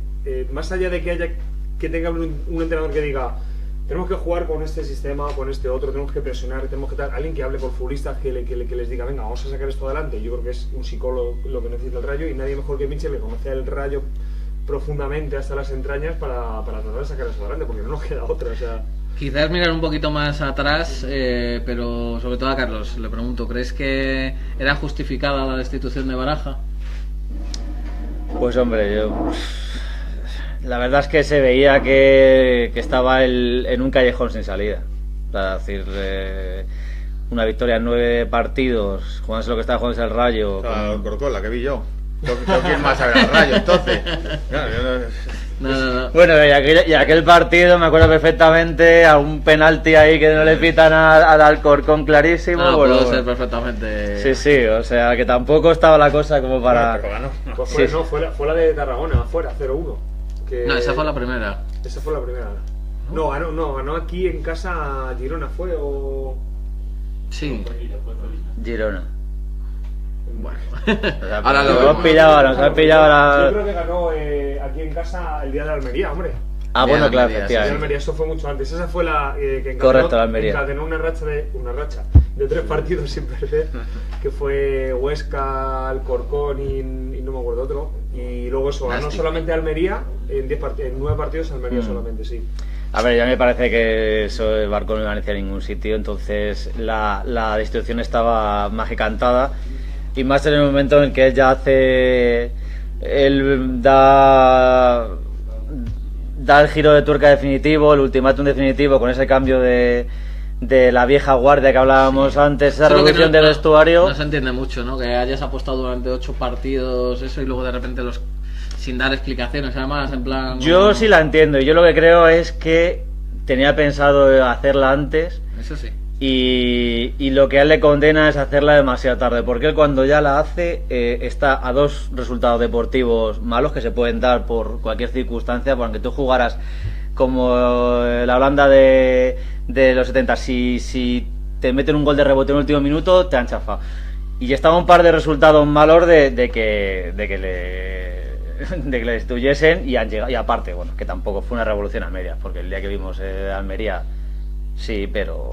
más allá de que tenga un entrenador que diga tenemos que jugar con este sistema, con este otro, tenemos que presionar, tenemos que dar alguien que hable con futbolistas, que les diga venga, vamos a sacar esto adelante. Yo creo que es un psicólogo lo que necesita el Rayo, y nadie mejor que Mitchell, que conoce el Rayo profundamente hasta las entrañas para tratar de sacar eso adelante, porque no nos queda otra. O sea, quizás mirar un poquito más atrás, pero sobre todo a Carlos le pregunto, ¿crees que era justificada la destitución de Baraja? Pues hombre, la verdad es que se veía que estaba en un callejón sin salida. Es decir, una victoria en 9 partidos, jugándose lo que estaba jugando el Rayo. El Corcón, la que vi yo. Tengo que ir más a ver al Rayo, entonces. No. Bueno, y aquel partido me acuerdo perfectamente, a un penalti ahí que no le pitan al Alcorcón clarísimo. Puede ser perfectamente. Sí, o sea que tampoco estaba la cosa como para... Pues fue la de Tarragona, afuera, 0-1. No, esa fue la primera. Esa fue la primera. No, ganó aquí en casa Girona, ¿fue? O... Sí. Girona. Bueno. Ahora nos han pillado la... Yo creo que ganó aquí en casa el día de la Almería, hombre. Bueno, claro, Almería, efectivamente. Sí, Almería, eso fue mucho antes. Esa fue la que Correcto, la Almería. encadenó una racha de 3 partidos sin perder, que fue Huesca, Alcorcón y no me acuerdo otro. Y luego eso, ganó solamente Almería en 9 partidos, Almería solamente, sí. A ver, ya me parece que eso de Barco no iba a iniciar en ningún sitio, entonces la destitución estaba más que cantada. Y más en el momento en que él ya da el giro de tuerca definitivo, el ultimátum definitivo, con ese cambio de la vieja guardia que hablábamos antes, esa revolución de vestuario. No se entiende mucho, ¿no? Que hayas apostado durante 8 partidos eso y luego de repente sin dar explicaciones, además, en plan... Yo sí la entiendo, y yo lo que creo es que tenía pensado hacerla antes. Eso sí. Y lo que a él le condena es hacerla demasiado tarde, porque él cuando ya la hace está a 2 resultados deportivos malos que se pueden dar por cualquier circunstancia, porque tú jugaras como la Holanda de los 70, si te meten un gol de rebote en el último minuto te han chafado, Y estaba un par de resultados malos de que le destruyesen y han llegado. Y aparte, bueno, que tampoco fue una revolución Almería, porque el día que vimos Almería, sí, pero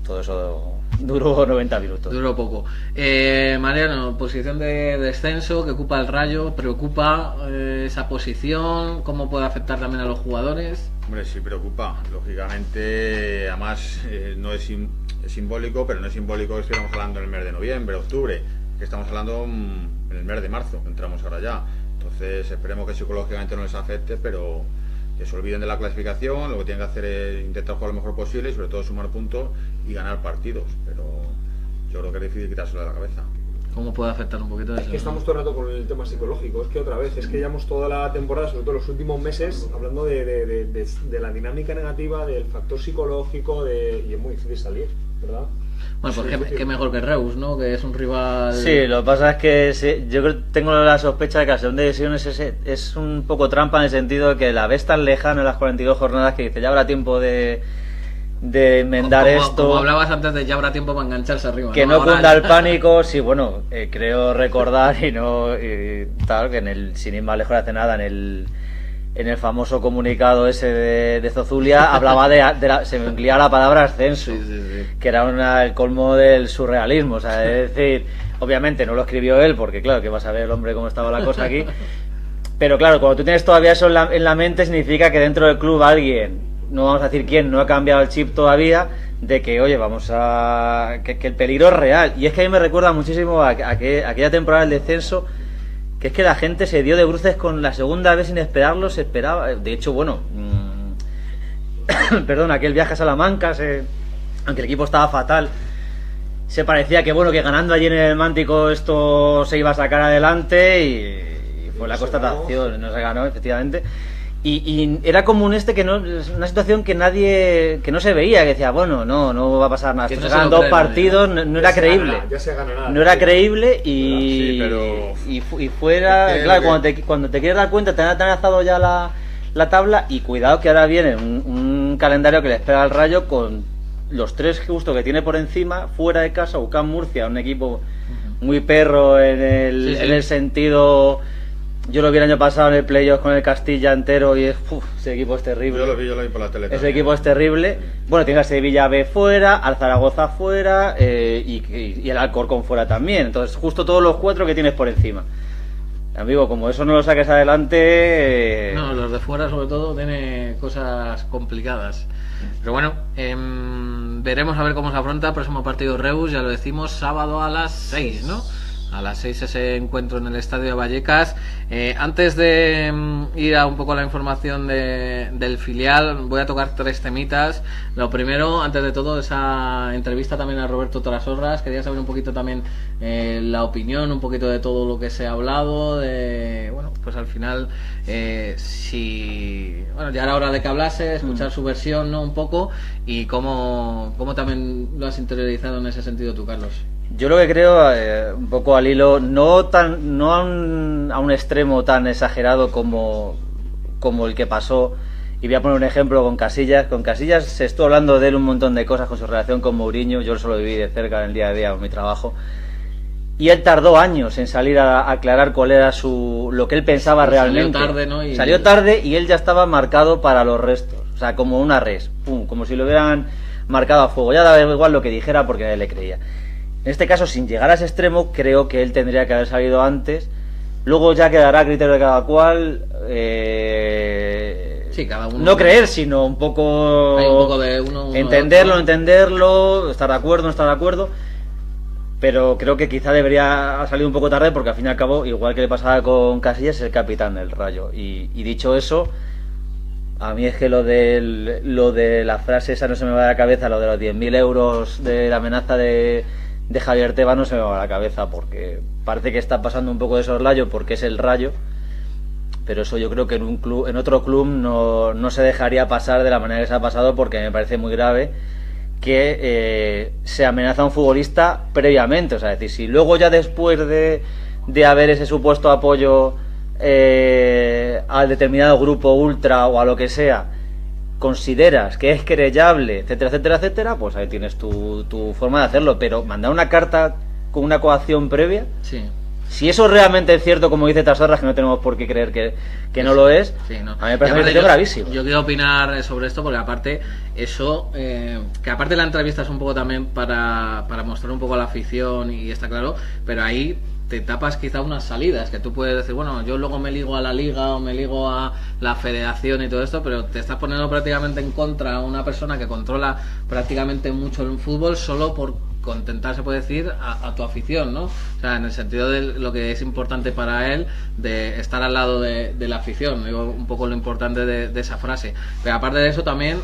todo eso duró 90 minutos. Duró poco. Mariano, posición de descenso que ocupa el Rayo, ¿preocupa esa posición? ¿Cómo puede afectar también a los jugadores? Hombre, sí preocupa, lógicamente, además no es simbólico, pero no es simbólico que estuviéramos hablando en el mes de noviembre, octubre, que estamos hablando en el mes de marzo, que entramos ahora ya. Entonces esperemos que psicológicamente no les afecte, pero que se olviden de la clasificación. Lo que tienen que hacer es intentar jugar lo mejor posible y sobre todo sumar puntos y ganar partidos, pero yo creo que es difícil quitárselo de la cabeza. ¿Cómo puede afectar un poquito eso? Es que estamos todo el rato con el tema psicológico. Es que otra vez, es que llevamos toda la temporada, sobre todo los últimos meses, hablando de la dinámica negativa, del factor psicológico, y es muy difícil salir, ¿verdad? Bueno, pues Sí, qué mejor que Reus, ¿no? Que es un rival... Sí, lo que pasa es que sí, yo tengo la sospecha de que la segunda división es un poco trampa en el sentido de que la ves tan lejana en las 42 jornadas que dice, ya habrá tiempo de enmendar esto. Como hablabas antes de ya habrá tiempo para engancharse arriba. Que no Ahora cunda el pánico. Sí, bueno, creo recordar y tal, que sin ir más lejos hace nada, en el famoso comunicado ese de Zozulia hablaba se me incluía la palabra ascenso, sí. que era el colmo del surrealismo, o sea, es decir, obviamente no lo escribió él, porque claro, que vas a ver el hombre cómo estaba la cosa aquí, pero claro, cuando tú tienes todavía eso en la mente, significa que dentro del club alguien, no vamos a decir quién, no ha cambiado el chip todavía, de que, oye, que el peligro es real. Y es que a mí me recuerda muchísimo a aquella temporada del descenso, que es que la gente se dio de bruces con la segunda vez sin esperarlo, se esperaba. De hecho, bueno, perdón, aquel viaje a Salamanca, aunque el equipo estaba fatal, se parecía que, bueno, que ganando allí en el Mántico esto se iba a sacar adelante y fue la constatación, no se ganó, efectivamente. Y era común que no, es una situación que no se veía, que decía, bueno, no va a pasar nada, Que se no ganan se lo 2 creen, partidos, no era creíble. Ya se ganará. No era creíble Sí, pero... y fuera, claro, cuando te quieres dar cuenta, te han lanzado ya la tabla y cuidado que ahora viene un calendario que le espera al Rayo con los 3 justo que tiene por encima, fuera de casa, UCAM Murcia, un equipo muy perro en el sentido... Yo lo vi el año pasado en el playoff con el Castilla entero y ese equipo es terrible. Yo lo vi por la tele. Ese equipo es terrible. Bueno, tiene a Sevilla B fuera, al Zaragoza fuera y el Alcorcón fuera también. Entonces, justo todos los 4 que tienes por encima. Amigo, como eso no lo saques adelante... No, los de fuera sobre todo tiene cosas complicadas. Pero bueno, veremos a ver cómo se afronta el próximo partido Reus, ya lo decimos, sábado a las 6, ¿no? A las 6 ese encuentro en el Estadio de Vallecas. Antes de ir a un poco a la información del filial, voy a tocar 3 temitas. Lo primero, antes de todo, esa entrevista también a Roberto Trasorras. Quería saber un poquito también la opinión, un poquito de todo lo que se ha hablado. Bueno, pues al final, bueno, ya era hora de que hablase, escuchar su versión, ¿no? Un poco. Y cómo también lo has interiorizado en ese sentido tú, Carlos. Yo lo que creo, un poco al hilo, no a un extremo tan exagerado como el que pasó, y voy a poner un ejemplo con Casillas. Con Casillas se estuvo hablando de él un montón de cosas con su relación con Mourinho, yo solo viví de cerca en el día a día con mi trabajo, y él tardó años en salir a aclarar cuál era lo que él pensaba realmente. Salió tarde, ¿no? Salió tarde y él ya estaba marcado para los restos, o sea, como una res, pum, como si lo hubieran marcado a fuego, ya daba igual lo que dijera porque nadie le creía. En este caso, sin llegar a ese extremo, creo que él tendría que haber salido antes. Luego ya quedará a criterio de cada cual. Sí, cada uno. No creer, sino un poco. Hay un poco de uno entenderlo, estar de acuerdo, no estar de acuerdo. Pero creo que quizá debería haber salido un poco tarde, porque al fin y al cabo, igual que le pasaba con Casillas, es el capitán del Rayo. Y dicho eso, a mí es que lo de la frase esa no se me va de la cabeza, lo de los 10.000 euros de la amenaza de Javier Tebas no se me va a la cabeza, porque parece que está pasando un poco de soslayo porque es el Rayo, pero eso yo creo que en otro club no se dejaría pasar de la manera que se ha pasado, porque me parece muy grave que se amenaza a un futbolista previamente, o sea, es decir, si luego ya después de haber ese supuesto apoyo al determinado grupo ultra o a lo que sea, consideras que es querellable, etcétera, etcétera, etcétera, pues ahí tienes tu forma de hacerlo. Pero mandar una carta con una coacción previa. Sí. Si eso realmente es cierto, como dice Trasorras, que no tenemos por qué creer que no lo es, sí, no. a mí me parece gravísimo. Yo quiero opinar sobre esto porque aparte eso, que aparte la entrevista es un poco también para mostrar un poco a la afición y está claro, pero ahí te tapas quizá unas salidas que tú puedes decir, bueno, yo luego me ligo a la liga o me ligo a la federación y todo esto, pero te estás poniendo prácticamente en contra a una persona que controla prácticamente mucho el fútbol solo por contentar, se puede decir, a tu afición, ¿no? O sea, en el sentido de lo que es importante para él de estar al lado de la afición, digo un poco lo importante de esa frase. Pero aparte de eso también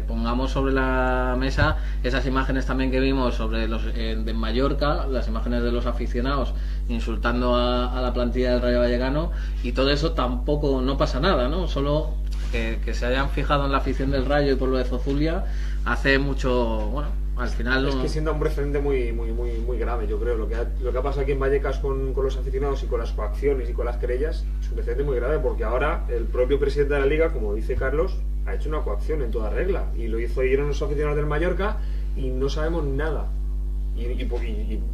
pongamos sobre la mesa esas imágenes también que vimos sobre los de Mallorca, las imágenes de los aficionados insultando a la plantilla del Rayo Vallecano, y todo eso tampoco, no pasa nada, ¿no? Solo que se hayan fijado en la afición del Rayo y por lo de Zozulia hace mucho, bueno, al final es que sienta un precedente muy grave, yo creo. Lo que ha pasado aquí en Vallecas con los aficionados y con las coacciones y con las querellas es un precedente muy grave, porque ahora el propio presidente de la liga, como dice Carlos, ha hecho una coacción en toda regla, y lo hicieron los aficionados del Mallorca y no sabemos nada, y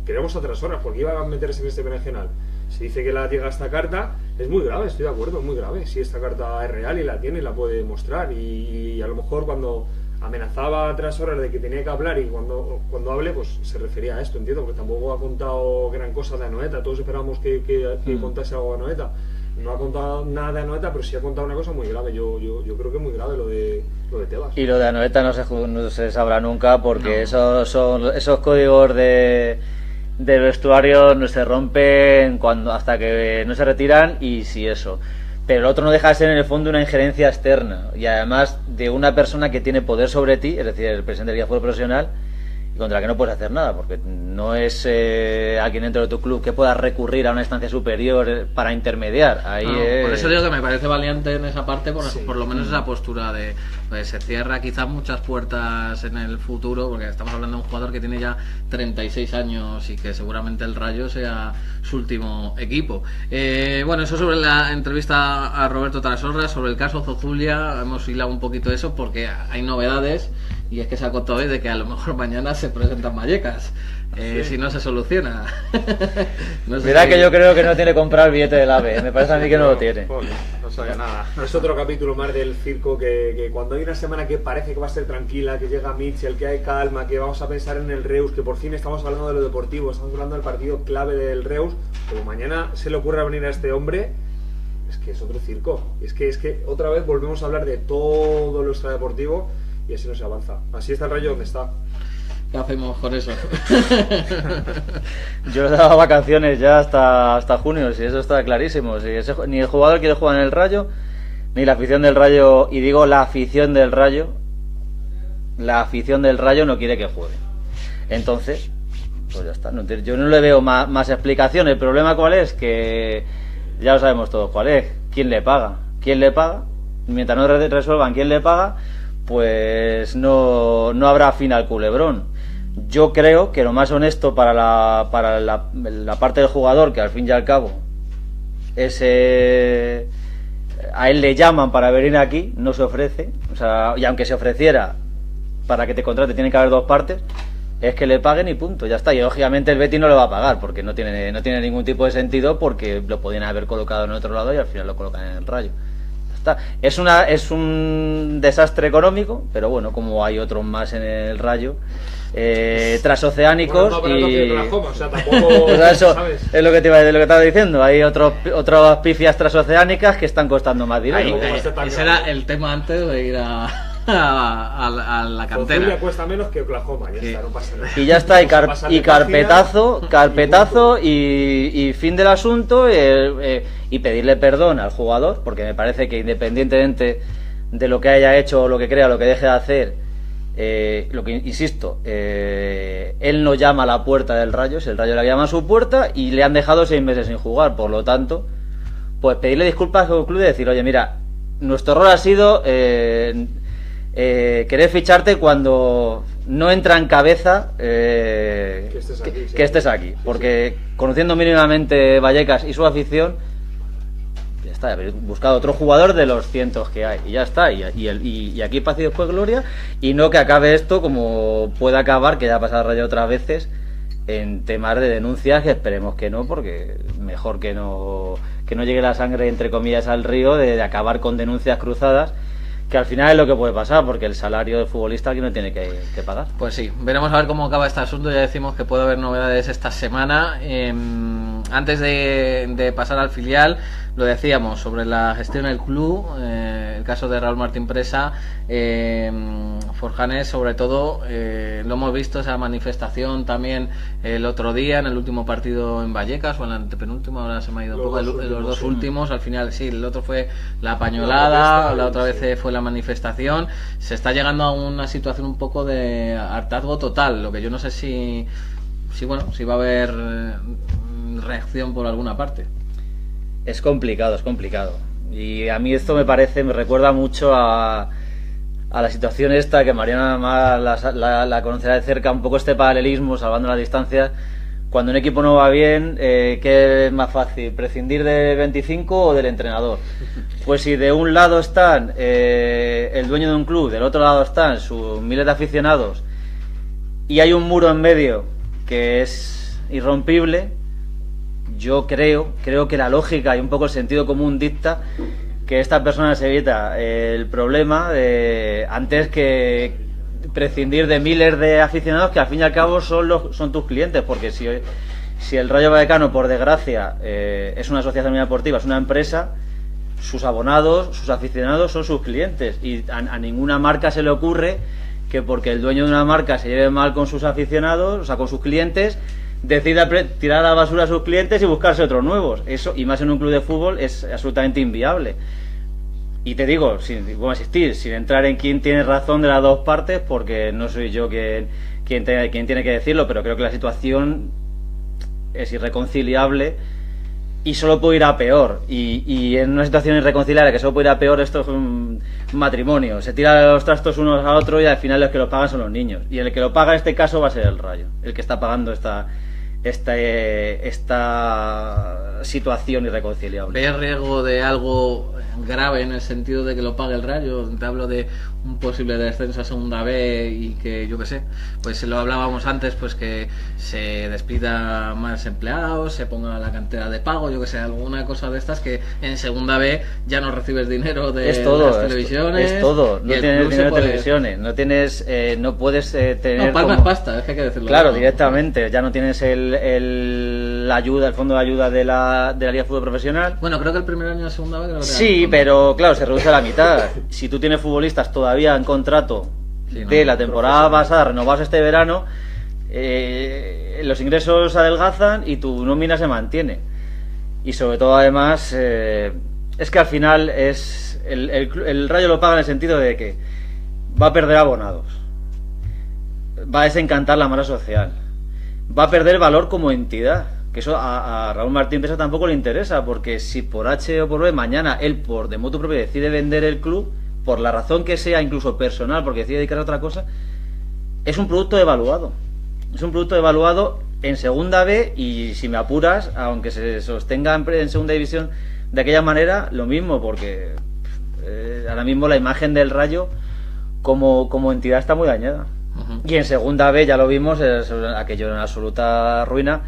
queremos otras horas porque iba a meterse en este berenjenal. Se dice que la llega esta carta, es muy grave, estoy de acuerdo, es muy grave. Si esta carta es real y la tiene, la puede mostrar, y a lo mejor cuando amenazaba a Trasorras de que tenía que hablar, y cuando hable pues se refería a esto, entiendo, porque tampoco ha contado gran cosa de Anoeta. Todos esperábamos que contase algo de Anoeta. No ha contado nada de Anoeta, pero sí ha contado una cosa muy grave. Yo creo que es muy grave lo de Tebas. Y lo de Anoeta no se sabrá nunca, porque esos códigos de vestuario no se rompen hasta que no se retiran, y si eso. Pero el otro no deja de ser en el fondo una injerencia externa, y además de una persona que tiene poder sobre ti, es decir, el presidente del fútbol profesional, y contra la que no puedes hacer nada, porque no es alguien dentro de tu club que pueda recurrir a una instancia superior para intermediar. Por eso digo que me parece valiente en esa parte, por lo menos esa postura de pues, se cierra quizás muchas puertas en el futuro, porque estamos hablando de un jugador que tiene ya 36 años y que seguramente el Rayo sea su último equipo. Bueno, eso sobre la entrevista a Roberto Trasorras. Sobre el caso Zozulia hemos hilado un poquito eso porque hay novedades, y es que se ha contado hoy de que a lo mejor mañana se presentan Vallecas, si no se soluciona. No sé. Mira que yo creo que no tiene que comprar el billete del AVE, me parece a mí que no lo tiene. No sabía nada. Es otro capítulo más del circo, que cuando hay una semana que parece que va a ser tranquila, que llega Mitchell, que hay calma, que vamos a pensar en el Reus, que por fin estamos hablando de lo deportivo, estamos hablando del partido clave del Reus, como mañana se le ocurra venir a este hombre, es que es otro circo. Es que otra vez volvemos a hablar de todo lo extradeportivo, y así no se avanza. Así está el Rayo donde está. ¿Qué hacemos con eso? Yo le he dado vacaciones ya hasta junio, si eso está clarísimo. Si ni el jugador quiere jugar en el Rayo, ni la afición del Rayo, y digo la afición del Rayo no quiere que juegue. Entonces, pues ya está. Yo no le veo más explicación. El problema cuál es, que ya lo sabemos todos cuál es. ¿Quién le paga? Mientras no resuelvan quién le paga, pues no habrá fin al culebrón. Yo creo que lo más honesto para la parte del jugador, que al fin y al cabo es a él le llaman para venir aquí, no se ofrece, o sea, y aunque se ofreciera para que te contrate tienen que haber dos partes, es que le paguen y punto, ya está. Y lógicamente el Betis no le va a pagar, porque no tiene ningún tipo de sentido, porque lo podían haber colocado en otro lado y al final lo colocan en el Rayo. Es un desastre económico, pero bueno, como hay otros más en el Rayo, transoceánicos, bueno, y o sea, tampoco, o sea, eso ¿sabes? es lo que te estaba diciendo. Hay otras pifias transoceánicas que están costando más dinero. Ese era el tema antes de ir a la cantera. Zozulia cuesta menos que Oklahoma, ya está, no pasa nada. Y ya está, y carpetazo y fin del asunto, y pedirle perdón al jugador, porque me parece que independientemente de lo que haya hecho o lo que crea, lo que deje de hacer, lo que insisto, él no llama a la puerta del Rayo, si el Rayo le llama a su puerta, y le han dejado 6 meses sin jugar. Por lo tanto, pues pedirle disculpas al club y decir, oye, mira, nuestro error ha sido querer ficharte cuando no entra en cabeza que estés aquí, porque conociendo mínimamente Vallecas y su afición, ya está, haber buscado otro jugador de los cientos que hay, y ya está, y aquí paz y después gloria, y no que acabe esto como puede acabar, que ya ha pasado Rayo otras veces, en temas de denuncias, que esperemos que no, porque mejor que no llegue la sangre, entre comillas, al río, de acabar con denuncias cruzadas, que al final es lo que puede pasar, porque el salario del futbolista aquí no tiene que pagar. Pues sí, veremos a ver cómo acaba este asunto. Ya decimos que puede haber novedades esta semana. Antes de pasar al filial, lo decíamos sobre la gestión del club, el caso de Raúl Martín Presa, Forjanes, sobre todo, lo hemos visto, esa manifestación también el otro día en el último partido en Vallecas, o en el antepenúltimo, ahora se me ha ido un poco, los dos últimos, al final sí, el otro fue la pañolada, la otra vez fue la manifestación. Se está llegando a una situación un poco de hartazgo total, lo que yo no sé si va a haber reacción por alguna parte. Es complicado. Y a mí esto me recuerda mucho a la situación esta, que Mariana más la conocerá de cerca, un poco este paralelismo, salvando las distancias. Cuando un equipo no va bien, ¿qué es más fácil? ¿Prescindir del 25 o del entrenador? Pues si de un lado están el dueño de un club, del otro lado están sus miles de aficionados, y hay un muro en medio que es irrompible, yo creo que la lógica y un poco el sentido común dicta que esta persona se evita el problema antes que prescindir de miles de aficionados que al fin y al cabo son tus clientes, porque si el Rayo Vallecano, por desgracia, es una asociación deportiva, es una empresa, sus abonados, sus aficionados son sus clientes, y a ninguna marca se le ocurre que porque el dueño de una marca se lleve mal con sus aficionados, o sea, con sus clientes, decida tirar a la basura a sus clientes y buscarse otros nuevos. Eso, y más en un club de fútbol, es absolutamente inviable. Y te digo, voy a insistir, sin entrar en quién tiene razón de las dos partes, porque no soy yo quien tiene que decirlo, pero creo que la situación es irreconciliable y solo puede ir a peor. Y en una situación irreconciliable que solo puede ir a peor, esto es un matrimonio. Se tiran los trastos unos a otros y al final los que lo pagan son los niños. Y el que lo paga en este caso va a ser el Rayo, el que está pagando esta situación irreconciliable. ¿Ves riesgo de algo grave en el sentido de que lo pague el Rayo? Te hablo de un posible descenso a Segunda B y que, yo qué sé, pues lo hablábamos antes, pues que se despida más empleados, se ponga la cantera de pago, yo que sé, alguna cosa de estas, que en Segunda B ya no recibes dinero de las televisiones. Es todo, no tienes dinero de televisiones, no tienes, no puedes tener... No, palmas pasta, es que hay que decirlo. Claro, directamente, ya no tienes la ayuda, el fondo de ayuda de la Liga de Fútbol Profesional. Bueno, creo que el primer año de Segunda B... Sí, pero claro, se reduce a la mitad. Si tú tienes futbolistas todavía en contrato de la temporada pasada, renovados este verano, los ingresos se adelgazan y tu nómina se mantiene. Y sobre todo, además, es que al final el Rayo lo paga en el sentido de que va a perder abonados, va a desencantar la mara social, va a perder valor como entidad, que eso a Raúl Martín Presa tampoco le interesa, porque si por H o por B mañana él de motu propio decide vender el club, por la razón que sea, incluso personal, porque decide dedicarse a otra cosa, es un producto devaluado. Es un producto devaluado en Segunda B, y si me apuras, aunque se sostenga en Segunda División de aquella manera, lo mismo, porque ahora mismo la imagen del Rayo como entidad está muy dañada. Y en Segunda B, ya lo vimos, aquello era una absoluta ruina.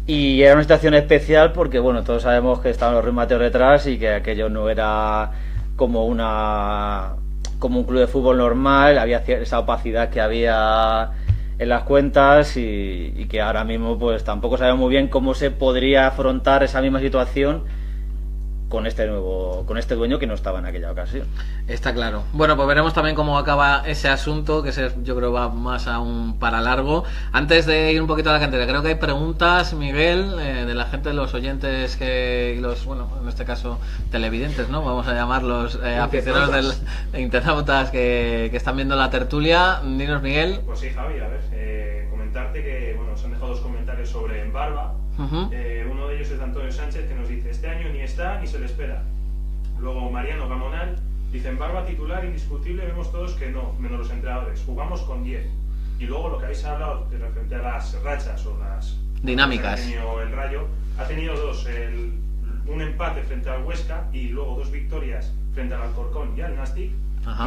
Y era una situación especial porque, bueno, todos sabemos que estaban los Rey Mateos detrás y que aquello no era como un club de fútbol normal, había esa opacidad que había en las cuentas y que ahora mismo pues tampoco sabemos muy bien cómo se podría afrontar esa misma situación con este dueño que no estaba en aquella ocasión. Está claro. Bueno, pues veremos también cómo acaba ese asunto, que yo creo va más aún para largo. Antes de ir un poquito a la cantera, creo que hay preguntas, Miguel, de la gente, de los oyentes y los, bueno, en este caso televidentes, ¿no? Vamos a llamarlos aficionados internautas que están viendo la tertulia. Dinos, Miguel. Pues sí, Javi, a ver, comentarte que, bueno, se han dejado dos comentarios sobre Embarba. Uno de ellos es de Antonio Sánchez, que nos dice: este año ni está ni se le espera. Luego Mariano Gamonal dice: Embarba titular indiscutible, vemos todos que no, menos los entrenadores, jugamos con 10. Y luego lo que habéis hablado referente a las rachas o las dinámicas que ha tenido el Rayo, ha tenido dos, un empate frente al Huesca y luego dos victorias frente al Alcorcón y al Nastic.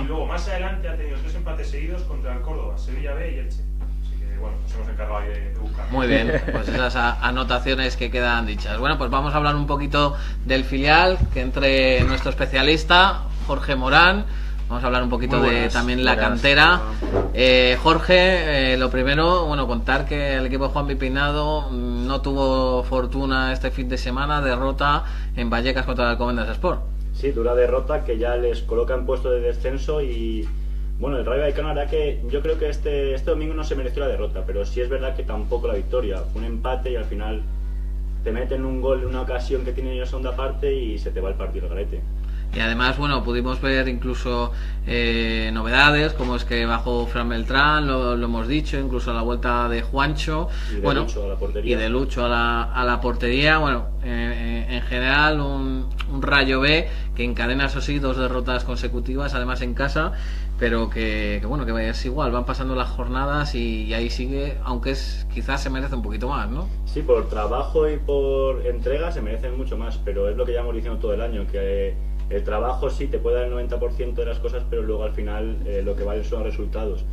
Y luego más adelante ha tenido 3 empates seguidos contra el Córdoba, Sevilla B y Elche. Así que bueno, nos hemos encargado de buscar. Muy bien, pues esas anotaciones que quedan dichas. Bueno, pues vamos a hablar un poquito del filial, que entre nuestro especialista, Jorge Morán. Vamos a hablar un poquito de también la cantera. Jorge, lo primero, bueno, contar que el equipo de Juanmi Peinado no tuvo fortuna este fin de semana, derrota en Vallecas contra el Alcobendas Sport. Sí, dura derrota que ya les coloca en puesto de descenso y bueno, el Rayo Vallecano hará que yo creo que este domingo no se mereció la derrota, pero sí es verdad que tampoco la victoria. Fue un empate y al final te meten un gol en una ocasión que tienen ellos segunda parte y se te va el partido al garete. Y además, bueno, pudimos ver incluso novedades, como es que bajó Fran Beltrán, lo hemos dicho, incluso a la vuelta de Juancho, y de Lucho a la portería. Y de Lucho a la portería. Bueno, en general un Rayo B que encadena, eso sí, 2 derrotas consecutivas, además en casa, pero que bueno, que es igual, van pasando las jornadas y ahí sigue, aunque quizás se merece un poquito más, ¿no? Sí, por trabajo y por entrega se merecen mucho más, pero es lo que llevamos diciendo todo el año, que el trabajo sí te puede dar el 90% de las cosas, pero luego al final lo que valen son los resultados.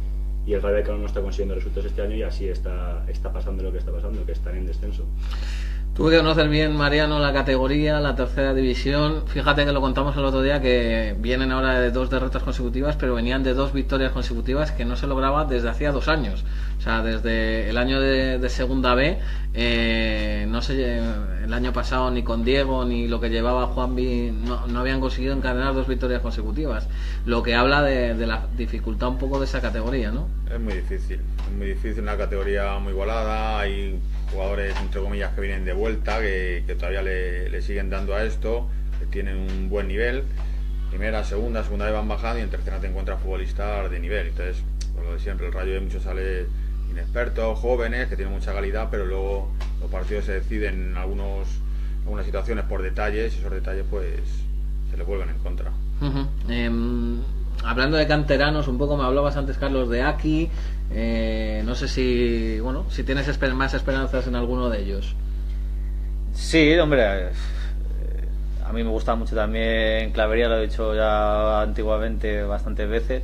Y el Rayo Vallecano no está consiguiendo resultados este año y así está pasando lo que está pasando, que están en descenso. Tú que conoces bien, Mariano, la categoría, la tercera división, fíjate que lo contamos el otro día, que vienen ahora de 2 derrotas consecutivas, pero venían de 2 victorias consecutivas que no se lograba desde hacía 2 años. O sea, desde el año de Segunda B, no sé, el año pasado ni con Diego ni lo que llevaba Juanvi no habían conseguido encadenar 2 victorias consecutivas. Lo que habla de la dificultad un poco de esa categoría, ¿no? Es muy difícil, una categoría muy igualada, hay jugadores entre comillas que vienen de vuelta, que todavía le siguen dando a esto, que tienen un buen nivel. Primera, segunda vez van bajando y en tercera te encuentras futbolistas de nivel. Entonces, por lo de siempre, el Rayo de muchos sale inexpertos, jóvenes, que tienen mucha calidad, pero luego los partidos se deciden en algunas situaciones por detalles y esos detalles pues se les vuelven en contra. Hablando de canteranos, un poco me hablabas antes, Carlos, de Aki. No sé si tienes más esperanzas en alguno de ellos. Sí, hombre, a mí me gusta mucho también Clavería, lo he dicho ya antiguamente bastantes veces.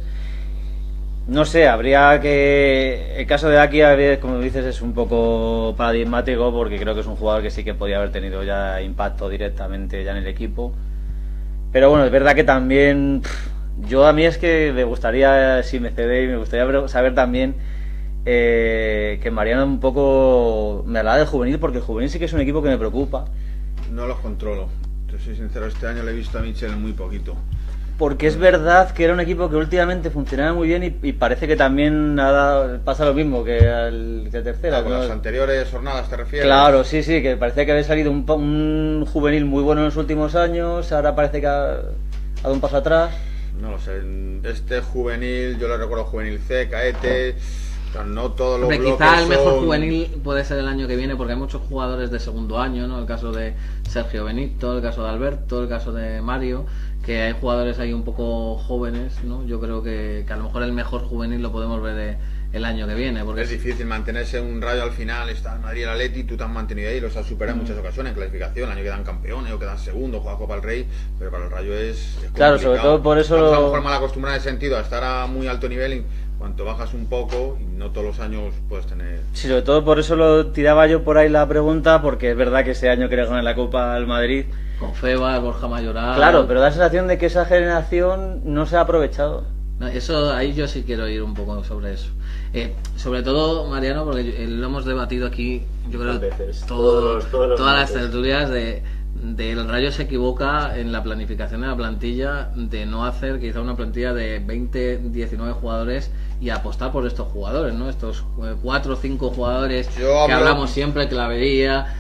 No sé, habría que... El caso de Aki, como dices, es un poco paradigmático, porque creo que es un jugador que sí que podía haber tenido ya impacto directamente ya en el equipo. Pero bueno, es verdad que también... Yo a mí es que me gustaría, si me cede, me gustaría saber también que Mariano un poco me hablaba del juvenil, porque el juvenil sí que es un equipo que me preocupa. No los controlo, te soy sincero, este año le he visto a Michel muy poquito. Porque es verdad que era un equipo que últimamente funcionaba muy bien y parece que también pasa lo mismo que el tercero. ¿Con las anteriores jornadas te refieres? Claro, sí, que parece que había salido un juvenil muy bueno en los últimos años, ahora parece que ha dado un paso atrás. No lo sé, este juvenil, yo lo recuerdo juvenil C, Caete, no todos los bloques quizá el mejor son... juvenil puede ser el año que viene, porque hay muchos jugadores de segundo año, ¿no? El caso de Sergio Benito, el caso de Alberto, el caso de Mario, que hay jugadores ahí un poco jóvenes, ¿no? Yo creo que a lo mejor el mejor juvenil lo podemos ver el año que viene, porque es difícil mantenerse un Rayo al final, está el Madrid y el Atleti, tú te has mantenido ahí, los has superado en muchas ocasiones en clasificación, el año quedan campeones o quedan segundos, juega Copa del Rey, pero para el Rayo es claro, sobre todo por eso estamos a lo mejor mal acostumbrados en ese sentido a estar a muy alto nivel y cuanto bajas un poco y no todos los años puedes tener... Sí, sobre todo por eso lo tiraba yo por ahí la pregunta, porque es verdad que ese año quiere ganar la Copa al Madrid con Febas, Borja Mayoral. Claro, pero da la sensación de que esa generación no se ha aprovechado. No, eso, ahí yo sí quiero ir un poco sobre eso. Sobre todo, Mariano, porque lo hemos debatido aquí, yo creo, todas las tertulias el Rayo se equivoca en la planificación de la plantilla, de no hacer quizá una plantilla de 20, 19 jugadores y apostar por estos jugadores, ¿no? Estos 4 o 5 jugadores que hablamos siempre, Clavería,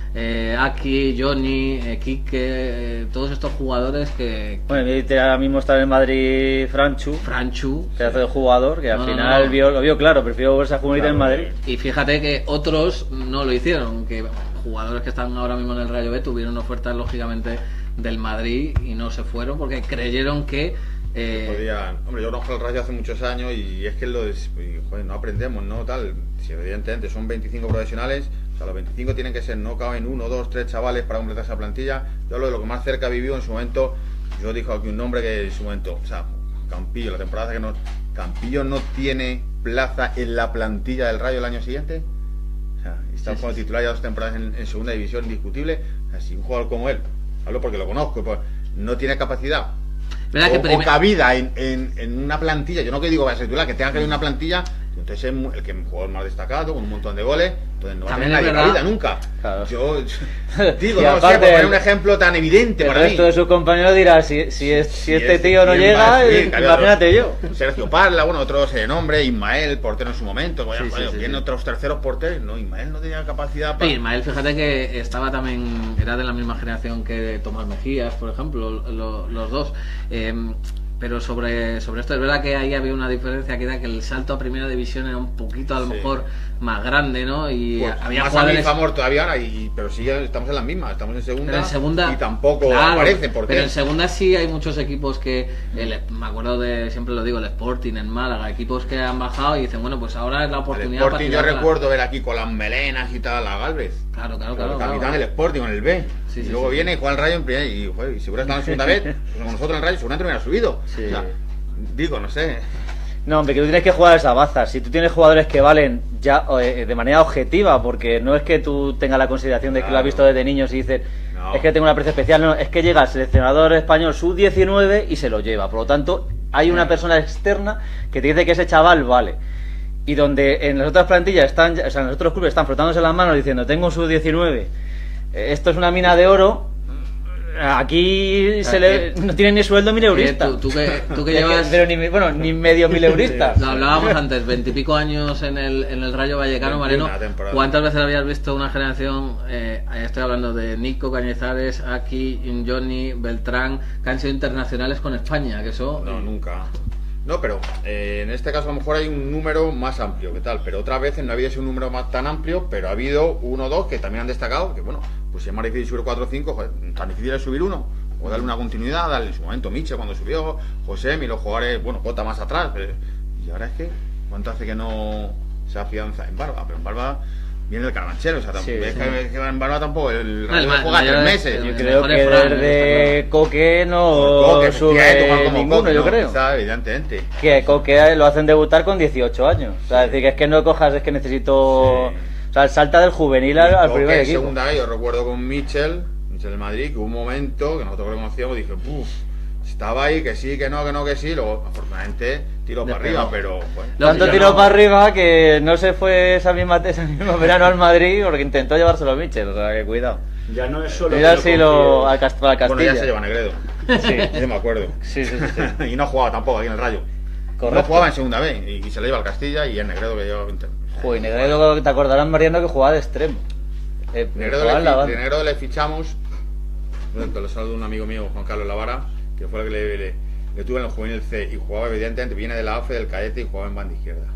Aki, Johnny, Quique, todos estos jugadores que... Bueno, ahora mismo está en Madrid Franchu, pedazo de jugador, que al final lo vio claro, prefiero verse a jugar en Madrid. Y fíjate que otros no lo hicieron, que jugadores que están ahora mismo en el Rayo B tuvieron ofertas lógicamente del Madrid y no se fueron porque creyeron que Hombre, yo conozco el Rayo hace muchos años y es que no aprendemos, ¿no? Tal, si evidentemente son 25 profesionales, o sea, los 25 tienen que ser, no caben 1, 2, 3 chavales para completar esa plantilla. Yo hablo de lo que más cerca vivió en su momento. Yo dijo aquí un nombre que en su momento, o sea, Campillo, la temporada que no, Campillo no tiene plaza en la plantilla del Rayo el año siguiente? O sea, está como titular ya 2 temporadas en segunda división, indiscutible. O sea, si un jugador como él, hablo porque lo conozco, pues, no tiene capacidad o cabida en una plantilla, yo no que digo va a ser titular, que tenga que ir una plantilla, entonces es el que jugador más destacado, con un montón de goles, entonces no va a tener nadie cabida nunca. Claro. Yo digo, no sé, por poner un ejemplo tan evidente para mí. El resto de sus compañeros dirá, si este tío no llega, imagínate yo. Sergio Parla, bueno, otros nombre, Ismael, portero en su momento, vienen otros terceros porteros, no, Ismael no tenía capacidad para... Ismael, fíjate que estaba también, era de la misma generación que Tomás Mejías, por ejemplo, los dos. Pero sobre esto es verdad que ahí había una diferencia, que era que el salto a primera división era un poquito a lo mejor más grande, ¿no? Y pues había más jugadores... amor todavía ahora, pero sí estamos en las mismas, estamos en segunda y tampoco aparecen. Pero en segunda sí hay muchos equipos que, me acuerdo de, siempre lo digo, el Sporting en Málaga, equipos que han bajado y dicen, bueno, pues ahora es la oportunidad. El Sporting, yo recuerdo ver aquí con las melenas y tal a Galvez. Claro. El capitán del Sporting con el B. Y luego viene y juega el Rayo en primera y seguro estaba en segunda vez, pues como nosotros en el Rayo seguramente me hubiera subido. O sea, digo, no sé. No, hombre, que tú tienes que jugar esa baza. Si tú tienes jugadores que valen ya de manera objetiva, porque no es que tú tengas la consideración de que lo has visto desde niños y dices, es que tengo una aprecio especial, no, es que llega el seleccionador español sub-19 y se lo lleva. Por lo tanto, hay una persona externa que te dice que ese chaval vale. Y donde en las otras plantillas están, o sea, en los otros clubes están frotándose las manos diciendo, tengo un sub-19, esto es una mina de oro. Aquí no tienen ni sueldo mileurista. Tú que llevas... Pero ni medio mileurista. Lo hablábamos antes, 20 y pico años en el Rayo Vallecano, Mariano. ¿Cuántas veces habías visto una generación, estoy hablando de Nico, Cañizares, Aki, Johnny, Beltrán, que han sido internacionales con España? Que eso... No, nunca. No, pero en este caso a lo mejor hay un número más amplio, ¿qué tal? Pero otras veces no ha habido ese número tan amplio, pero ha habido 1 o 2 que también han destacado, que bueno, pues si es más difícil subir 4 o 5, tan difícil es subir uno, o darle una continuidad, darle en su momento Miche cuando subió, José, y los jugadores, bueno, Jota más atrás, y ahora es que, ¿cuánto hace que no se afianza en Barba? Pero en Barba viene el Carabanchel, o sea, que en Barba tampoco, el Rayo juega 3 meses. Yo creo que desde Coque no sube ninguno, yo creo. Evidentemente. Que Coque lo hacen debutar con 18 años. O sea, es decir, que es que no cojas, es que necesito... O sea, salta del juvenil al primer equipo. Segunda vez, yo recuerdo con Michel de Madrid, que hubo un momento que nosotros lo conocíamos y dije, estaba ahí, que sí, que no, que sí, luego afortunadamente tiró para arriba, pero... Bueno, tanto tiró para arriba que no se fue ese mismo verano al Madrid porque intentó llevárselo a Michel, o sea, que cuidado. Ya no es solo... Mira si lo al Castilla. Bueno, ya se lleva Negredo. Sí. Yo me acuerdo. Sí. Y no jugaba tampoco aquí en el Rayo. Correcto. No jugaba en segunda vez y se le lleva al Castilla y el Negredo que lleva 20. Joder, Negredo, te acordarás, Mariano, que jugaba de extremo. Negredo le fichamos, lo saludo un amigo mío, Juan Carlos Lavara, que fue el que le tuve en el juvenil C y jugaba, evidentemente, viene de la AFE, del cadete y jugaba en banda izquierda.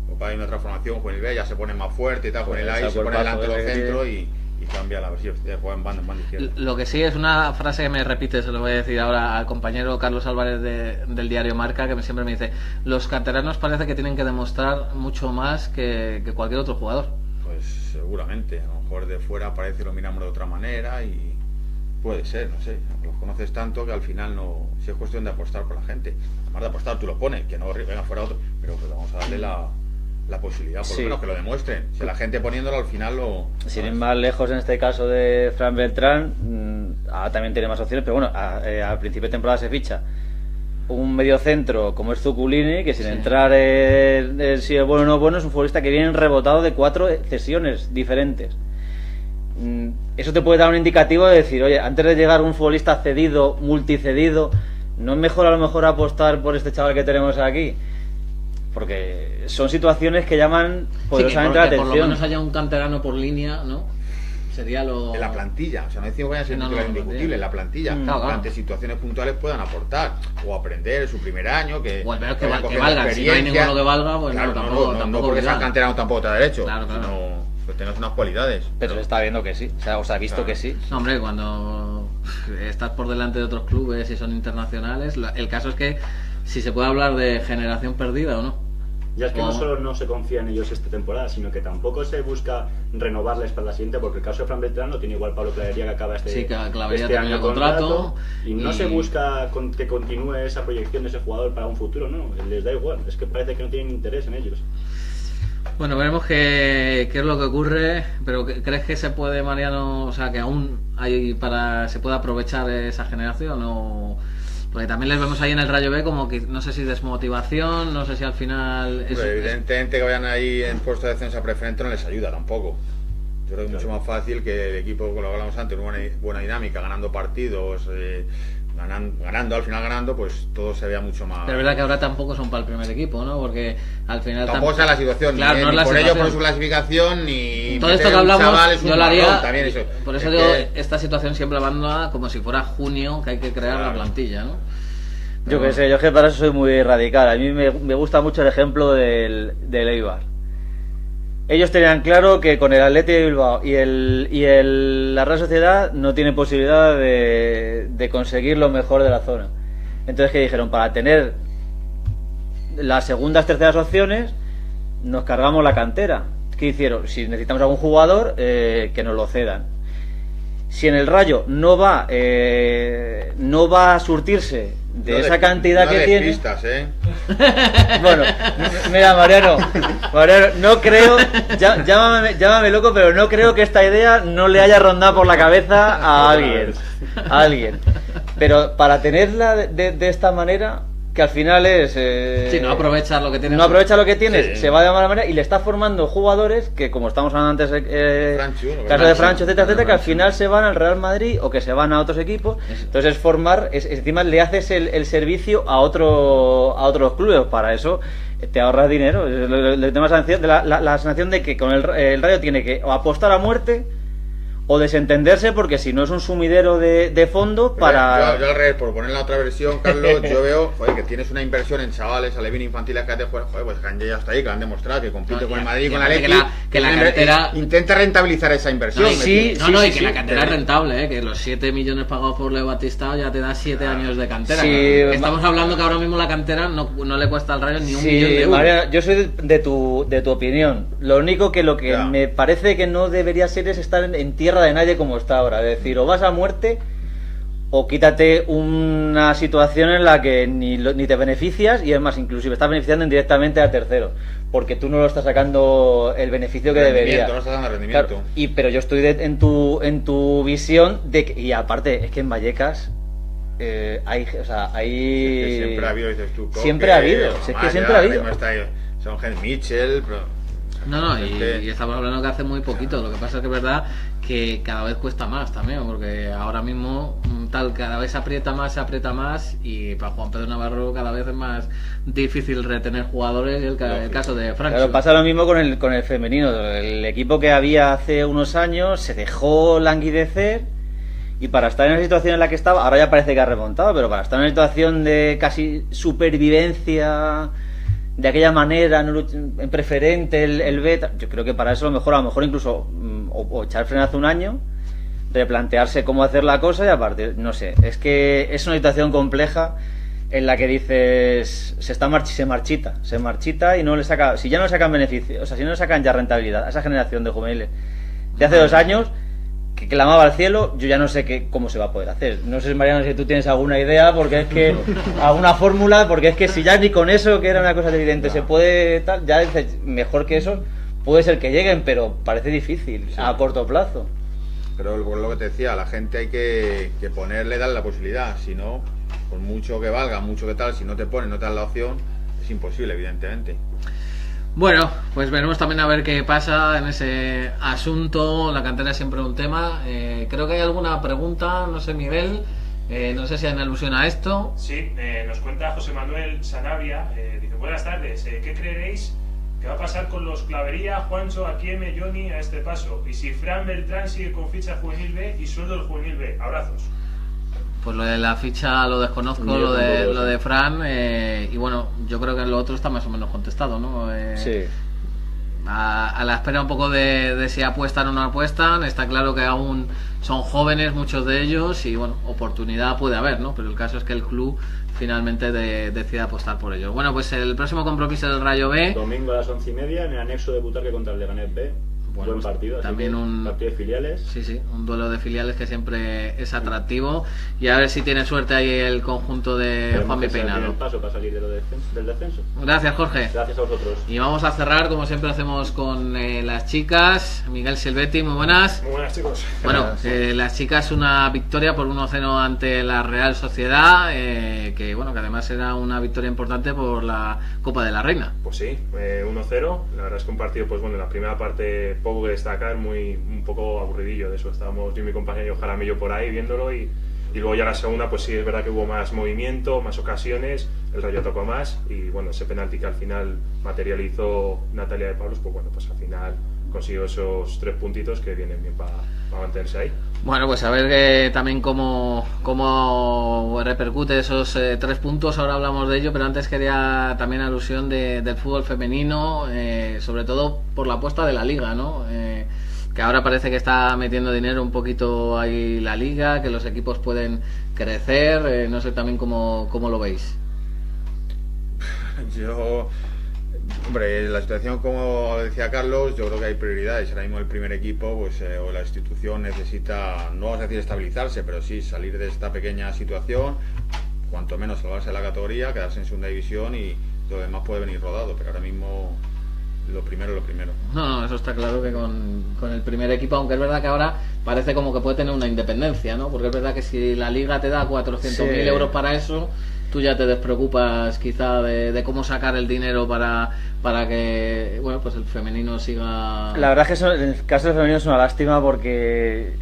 Luego hay una transformación, juvenil B ya se pone más fuerte y tal, juvenil A y se pone delante de los centros y cambia la versión, juega en banda izquierda. Lo que sí es una frase que me repite, se lo voy a decir ahora al compañero Carlos Álvarez del diario Marca, que siempre me dice, los canteranos parece que tienen que demostrar mucho más que cualquier otro jugador. Pues seguramente, a lo mejor de fuera parece que lo miramos de otra manera y puede ser, no sé, los conoces tanto que al final no, si es cuestión de apostar por la gente, además de apostar tú lo pones, que no venga fuera otro, pero pues vamos a darle la posibilidad, por lo menos que lo demuestren. Si la gente poniéndolo al final lo... Sin ir más lejos en este caso de Fran Beltrán, también tiene más opciones, pero bueno, al principio de temporada se ficha un mediocentro como es Zuculini, que sin entrar en si es bueno o no bueno, es un futbolista que viene rebotado de 4 cesiones diferentes. Eso te puede dar un indicativo de decir, oye, antes de llegar un futbolista cedido, multicedido, ¿no es mejor a lo mejor apostar por este chaval que tenemos aquí? Porque son situaciones que llaman poderosamente la atención. Por lo menos haya un canterano por línea, ¿no? Sería lo... En la plantilla, o sea, no decimos que vaya a ser titular indiscutible, en la plantilla, ante situaciones puntuales puedan aportar o aprender su primer año, que valga, si no hay ninguno que valga, pues claro, tampoco porque sean canteranos tampoco te da derecho, claro. Sino pues tenés unas cualidades. Pero se está viendo que sí, o sea, visto que sí. No, hombre, cuando estás por delante de otros clubes y son internacionales, el caso es que si se puede hablar de generación perdida o no. Ya es que no solo no se confía en ellos esta temporada, sino que tampoco se busca renovarles para la siguiente, porque el caso de Fran Beltrán lo tiene igual Pablo Clavería, que acaba este año contrato, y no se busca que continúe esa proyección de ese jugador para un futuro, no, les da igual, es que parece que no tienen interés en ellos. Bueno, veremos qué es lo que ocurre, pero ¿crees que se puede, Mariano, o sea, que aún hay se puede aprovechar esa generación o...? Porque también les vemos ahí en el Rayo B como que no sé si desmotivación, no sé si al final... Evidentemente que vayan ahí en puesto de defensa preferente no les ayuda tampoco. Yo creo que es mucho más fácil que el equipo, como lo hablamos antes, una buena dinámica, ganando partidos, al final ganando, pues todo se vea mucho más... Pero es verdad que ahora tampoco son para el primer equipo, ¿no? Porque al final... Tampoco sea la situación, claro, ni, no ni la por situación. ello por su clasificación, ni... Todo esto que hablamos, yo lo haría... También eso. Por eso digo, esta situación siempre abandona como si fuera junio, que hay que crear la plantilla, ¿no? Yo qué sé, yo que para eso soy muy radical. A mí me gusta mucho el ejemplo del Eibar. Ellos tenían claro que con el Athletic de Bilbao y la Real Sociedad no tienen posibilidad de conseguir lo mejor de la zona. Entonces, ¿qué dijeron? Para tener las segundas, terceras opciones, nos cargamos la cantera. ¿Qué hicieron? Si necesitamos algún jugador, que nos lo cedan. Si en el Rayo no va a surtirse de esa cantidad que tiene... Pistas, Bueno, mira, Mariano, no creo, llámame loco, pero no creo que esta idea no le haya rondado por la cabeza a alguien. Pero para tenerla de esta manera, que al final es... sí, no aprovecha lo que tienes. No aprovecha lo que tienes, sí. Se va de mala manera y le está formando jugadores que, como estamos hablando antes, caso de Francho, etcétera, que al final se van al Real Madrid o que se van a otros equipos. Entonces encima le haces el servicio a otros clubes. Para eso te ahorras dinero. El tema de la sensación de que con el Rayo tiene que o apostar a muerte o desentenderse, porque si no es un sumidero de fondo para... Yo al revés, por poner la otra versión, Carlos, yo veo que tienes una inversión en chavales, alevín infantiles que te juegan, pues que han llegado hasta ahí, que han demostrado que compite con el Madrid y con la Leti, que la cantera... intenta rentabilizar esa inversión. Y que la cantera es rentable, que los 7 millones pagados por Leo Batistao ya te da 7 años de cantera. Estamos hablando que ahora mismo la cantera no le cuesta al Rayo ni un millón de euros. Mariano, yo soy de tu opinión. Lo único que me parece que no debería ser es estar en tierra de nadie como está ahora, es decir, o vas a muerte o quítate una situación en la que ni te beneficias, y es más, inclusive estás beneficiando indirectamente a terceros, porque tú no lo estás sacando el beneficio que debería. No estás dando rendimiento. Claro, pero yo estoy en tu visión de que, y aparte es que en Vallecas hay siempre ha habido, dices tú, siempre ha habido, es que siempre ha habido. Son Gen Mitchell, y estamos hablando que hace muy poquito. Lo que pasa es que es verdad que cada vez cuesta más también, porque ahora mismo cada vez se aprieta más, y para Juan Pedro Navarro cada vez es más difícil retener jugadores. El caso de Francho. Claro, pasa lo mismo con el femenino. El equipo que había hace unos años se dejó languidecer, y para estar en la situación en la que estaba, ahora ya parece que ha remontado, pero para estar en una situación de casi supervivencia de aquella manera, en preferente, el beta, yo creo que para eso a lo mejor incluso o echar frenazo un año, replantearse cómo hacer la cosa, y aparte, no sé, es que es una situación compleja en la que dices, se marchita y no le saca, si ya no le sacan beneficio, o sea, si no le sacan ya rentabilidad a esa generación de juveniles de hace 2 años que clamaba al cielo, yo ya no sé cómo se va a poder hacer. No sé, Mariano, si tú tienes alguna idea, porque es que alguna fórmula, porque es que si ya ni con eso, que era una cosa evidente, se puede tal, ya dices, mejor que eso puede ser que lleguen, pero parece difícil a corto plazo. Pero lo que te decía, a la gente hay que ponerle, darle la posibilidad, si no, por mucho que valga, mucho que tal, si no te ponen, no te dan la opción, es imposible, evidentemente. Bueno, pues veremos también a ver qué pasa en ese asunto. La cantera es siempre un tema. Creo que hay alguna pregunta, no sé, Miguel, no sé si hay alusión a esto. Sí, nos cuenta José Manuel Sanabria, dice, buenas tardes, ¿qué creeréis que va a pasar con los Clavería, Juancho, Akieme, Johnny a este paso? Y si Fran Beltrán sigue con ficha juvenil B y sueldo del juvenil B. Abrazos. Pues lo de la ficha lo desconozco, lo de Fran, y bueno, yo creo que lo otro está más o menos contestado, ¿no? Sí. a la espera un poco de si apuestan o no apuestan. Está claro que aún son jóvenes muchos de ellos y bueno, oportunidad puede haber, ¿no? Pero el caso es que el club finalmente decida apostar por ellos. Bueno, pues el próximo compromiso del Rayo B. Domingo a las 11:30 en el anexo de Butarque contra el Leganés B. Bueno, buen partido, también un partido de filiales. Sí, un duelo de filiales que siempre es atractivo y a ver si tiene suerte ahí el conjunto de Juanmi Peinado. El paso para salir del descenso. Gracias, Jorge. Gracias a vosotros. Y vamos a cerrar como siempre hacemos con las chicas. Miguel Silvetti, muy buenas. Muy buenas, chicos. Bueno, las chicas una victoria por 1-0 ante la Real Sociedad, que bueno, que además era una victoria importante por la Copa de la Reina. Pues sí, 1-0. La verdad es que un partido, pues bueno, en la primera parte poco que destacar, un poco aburridillo. De eso estábamos yo y mi compañero Jaramillo por ahí viéndolo y luego ya la segunda, pues sí, es verdad que hubo más movimiento, más ocasiones, el Rayo tocó más y bueno, ese penalti que al final materializó Natalia de Pablos, pues bueno, pues al final consiguió esos 3 puntitos que vienen bien para mantenerse ahí. Bueno, pues a ver también cómo repercute esos 3 puntos, ahora hablamos de ello, pero antes quería también alusión del fútbol femenino, sobre todo por la apuesta de la Liga, ¿no? Que ahora parece que está metiendo dinero un poquito ahí la Liga, que los equipos pueden crecer, no sé también cómo lo veis. Hombre, la situación, como decía Carlos, yo creo que hay prioridades. Ahora mismo el primer equipo, pues o la institución necesita, no vamos a decir estabilizarse, pero sí salir de esta pequeña situación, cuanto menos salvarse de la categoría, quedarse en segunda división y lo demás puede venir rodado, pero ahora mismo lo primero. No, eso está claro que con el primer equipo, aunque es verdad que ahora parece como que puede tener una independencia, ¿no? Porque es verdad que si la Liga te da 400.000 euros para eso, tú ya te despreocupas quizá de cómo sacar el dinero para que bueno, pues el femenino siga. La verdad es que en el caso del femenino es una lástima porque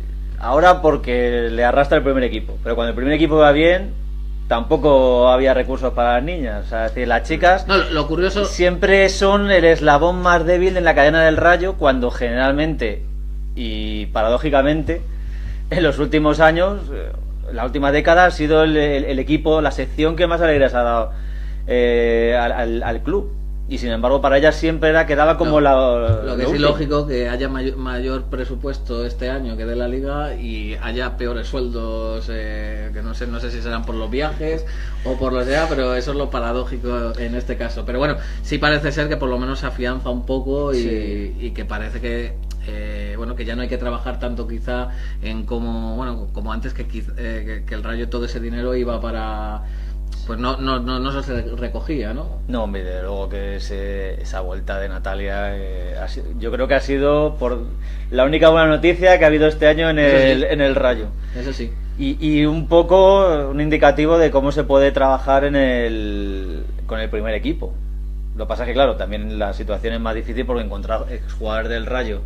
le arrastra el primer equipo, pero cuando el primer equipo va bien tampoco había recursos para las niñas. O sea, es decir, las chicas lo curioso siempre son el eslabón más débil en la cadena del Rayo, cuando generalmente y paradójicamente en los últimos años, la última década, ha sido el equipo, la sección que más alegrías ha dado al club. Y sin embargo para ellas siempre quedaba como lo que es ilógico que haya mayor presupuesto este año que de la Liga y haya peores sueldos, que no sé si serán por los viajes o por lo que sea, pero eso es lo paradójico en este caso. Pero bueno, sí parece ser que por lo menos se afianza un poco y que parece que bueno, que ya no hay que trabajar tanto quizá en como antes, que el Rayo todo ese dinero iba para, pues no se recogía, ¿no? No, hombre, desde luego que esa vuelta de Natalia yo creo que ha sido por la única buena noticia que ha habido este año en el Rayo. Eso sí. Y un poco un indicativo de cómo se puede trabajar con el primer equipo. Lo que pasa es que claro, también la situación es más difícil porque encontrar exjugadores del Rayo,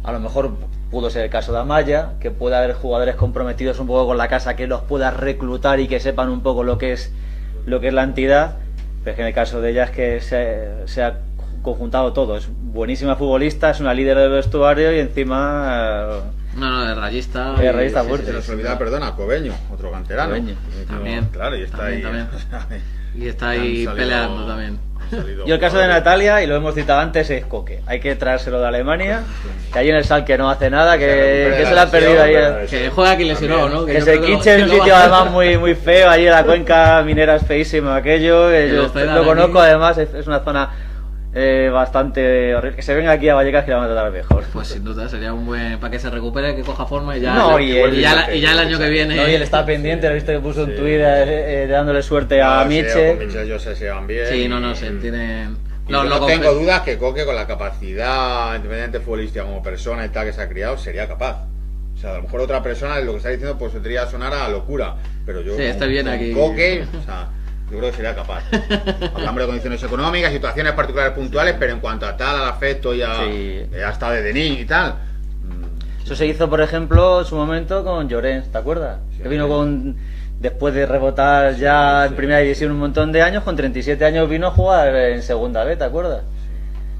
a lo mejor pudo ser el caso de Amaya, que pueda haber jugadores comprometidos un poco con la casa, que los pueda reclutar y que sepan un poco lo que es la entidad, pero es que en el caso de ella es que se ha conjuntado todo. Es buenísima futbolista, es una líder del vestuario y encima es rayista. Es rayista fuerte. Se nos olvida, perdona, Cobeño, otro canterano. Cobeño. También. Claro, y está ahí. Y está ahí peleando también. Y el caso de Natalia, y lo hemos citado antes, es Coque. Hay que traérselo de Alemania, que allí en el Schalke no hace nada, que se la ha perdido ahí. Que juega aquí lesionado, ¿no? Que se quiche en un sitio además muy feo, allí en la cuenca minera es feísimo aquello. Yo lo conozco, además, es una zona bastante horrible. Que se venga aquí a Vallecas que la van a tratar mejor. Pues sin duda sería un buen, para que se recupere, que coja forma y ya, ya el año que viene. No, y él está pendiente, lo he visto que puso un tuit dándole suerte a Miche. Con Miche yo sé se van bien. Sí, se tienen. No tengo dudas que Coque, con la capacidad independiente futbolística como persona y tal que se ha criado, sería capaz. O sea, a lo mejor otra persona lo que está diciendo pues podría sonar a locura, pero yo está bien aquí. Coque, o sea, yo creo que sería capaz. Hablamos de condiciones económicas, situaciones particulares puntuales, pero en cuanto a tal, al afecto y hasta de niño y tal. Eso se hizo, por ejemplo, en su momento con Llorens, ¿te acuerdas? Sí, que vino después de rebotar ya en primera división un montón de años, con 37 años vino a jugar en segunda B, ¿te acuerdas?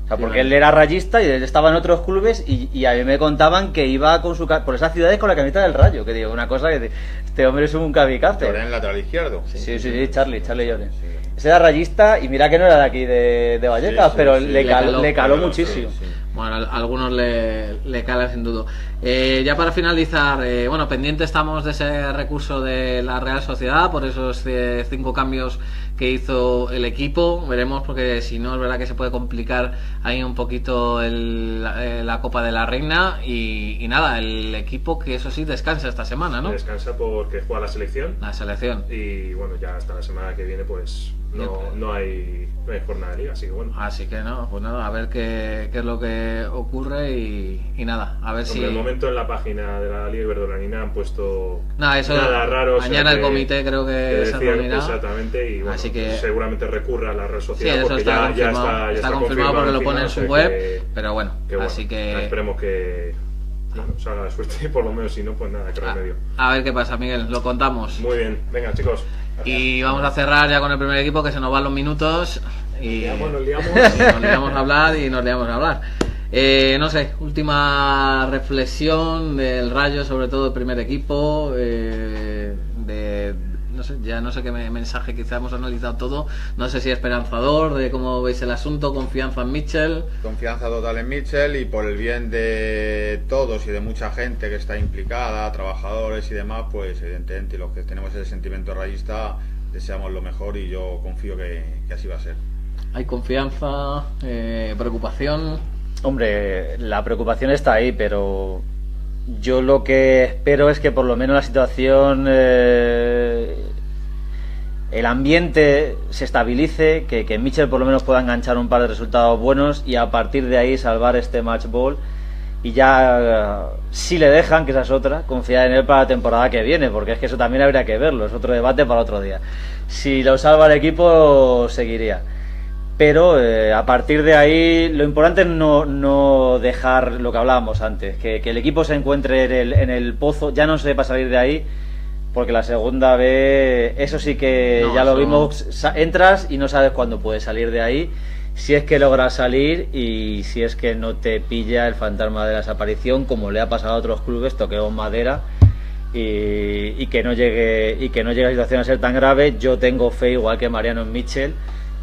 O sea, porque él era rayista y él estaba en otros clubes y a mí me contaban que iba con por esas ciudades con la camiseta del Rayo, que digo, una cosa que este hombre es un kamikaze. Lloren, lateral izquierdo. Sí, Charlie Lloren. Ese era rayista y mira que no era de aquí de Vallecas, pero le caló muchísimo. Sí. Bueno, a algunos le cala sin duda. Ya para finalizar, bueno, pendiente estamos de ese recurso de la Real Sociedad por esos 5 cambios que hizo el equipo. Veremos, porque si no es verdad que se puede complicar ahí un poquito la Copa de la Reina. Y nada, el equipo que eso sí descansa esta semana, ¿no? Descansa porque juega la selección. La selección. Y bueno, ya hasta la semana que viene pues no hay jornada de liga, así que bueno. Así que no, pues nada, a ver qué es lo que ocurre y nada, a ver si... De momento en la página de la Liga Iberdrola han puesto eso, nada raro. Mañana el comité creo que se reunirá. Exactamente, y bueno, así que seguramente recurra a la Real Sociedad, sí, eso porque está confirmado porque lo pone en su web, pero bueno, así que... Esperemos que salga la suerte, por lo menos, si no, pues nada, que remedio. A ver qué pasa, Miguel, lo contamos. Muy bien, venga chicos. Gracias. Y vamos a cerrar ya con el primer equipo, que se nos van los minutos y nos liamos. Nos liamos a hablar. No sé, última reflexión del Rayo, sobre todo el primer equipo, no sé qué mensaje, quizá hemos analizado todo, no sé si esperanzador de cómo veis el asunto, confianza en Mitchell. Confianza total en Mitchell, y por el bien de todos y de mucha gente que está implicada, trabajadores y demás, pues evidentemente, y los que tenemos ese sentimiento rayista, deseamos lo mejor, y yo confío que así va a ser. ¿Hay confianza, preocupación? Hombre, la preocupación está ahí, pero yo lo que espero es que por lo menos la situación, el ambiente se estabilice, que Mitchell por lo menos pueda enganchar un par de resultados buenos y a partir de ahí salvar este match ball, y ya, si le dejan, que esa es otra, confiar en él para la temporada que viene, porque es que eso también habría que verlo, es otro debate para otro día. Si lo salva el equipo, seguiría. Pero a partir de ahí lo importante es no dejar lo que hablábamos antes, que el equipo se encuentre en el pozo, ya no sepa salir de ahí, porque la segunda vez, eso sí que ya lo vimos, entras y no sabes cuándo puedes salir de ahí, si es que logras salir y si es que no te pilla el fantasma de la desaparición, como le ha pasado a otros clubes, toqueo madera, y que no llegue la situación a ser tan grave. Yo tengo fe, igual que Mariano, en Mitchell.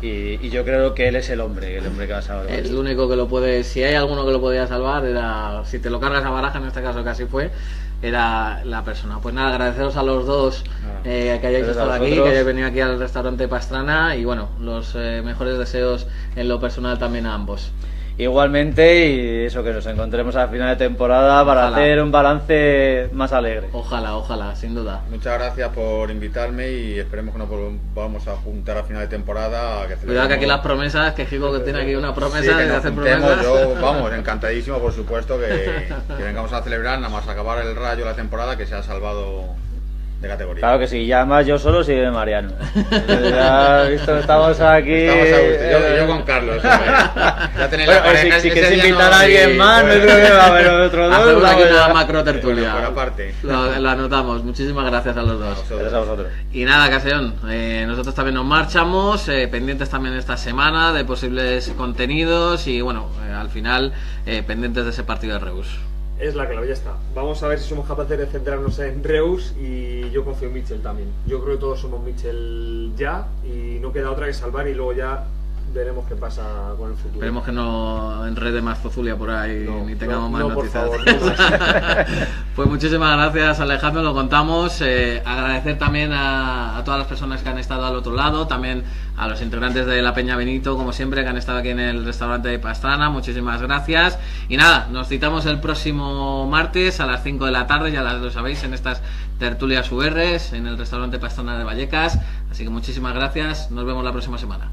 Y yo creo que él es el hombre que va a salvar. El único que lo puede, si hay alguno que lo podía salvar, era, si te lo cargas a Baraja, en este caso casi fue, era la persona. Pues nada, agradeceros a los dos que hayáis estado aquí, que hayáis venido aquí al restaurante Pastrana, y bueno, los mejores deseos en lo personal también a ambos. Igualmente, y eso, que nos encontremos a final de temporada para hacer un balance más alegre. Ojalá, sin duda. Muchas gracias por invitarme, y esperemos que nos volvamos a juntar a final de temporada. Cuidado que aquí las promesas, que Jico que tiene aquí una promesa de hacer promesas. Yo, vamos, encantadísimo, por supuesto, que vengamos a celebrar, nada más acabar el Rayo la temporada, que se ha salvado de categoría. Claro que sí, ya más yo solo sigue Mariano. Ya visto que estamos aquí. Estamos a gusto, yo con Carlos. Ya tenéis bueno, la pareja, si quieres invitar a alguien más, no hay problema, pero otros dos. Hacemos aquí una macro tertulia. Por aparte. Lo anotamos. Muchísimas gracias a los dos. Gracias a vosotros. Y nada, Caseón, nosotros también nos marchamos, pendientes también esta semana de posibles contenidos, y bueno, al final pendientes de ese partido de Reus. Es la clave, ya está. Vamos a ver si somos capaces de centrarnos en Reus, y yo confío en Mitchell también. Yo creo que todos somos Mitchell ya, y no queda otra que salvar, y luego ya veremos qué pasa con el futuro. Esperemos que no enrede más Zozulia por ahí, ni tengamos más noticias. Por favor, Pues muchísimas gracias, Alejandro, lo contamos. Agradecer también a todas las personas que han estado al otro lado, también a los integrantes de la Peña Benito, como siempre, que han estado aquí en el restaurante de Pastrana. Muchísimas gracias. Y nada, nos citamos el próximo martes a las 5 de la tarde, ya lo sabéis, en estas tertulias URs en el restaurante Pastrana de Vallecas. Así que muchísimas gracias, nos vemos la próxima semana.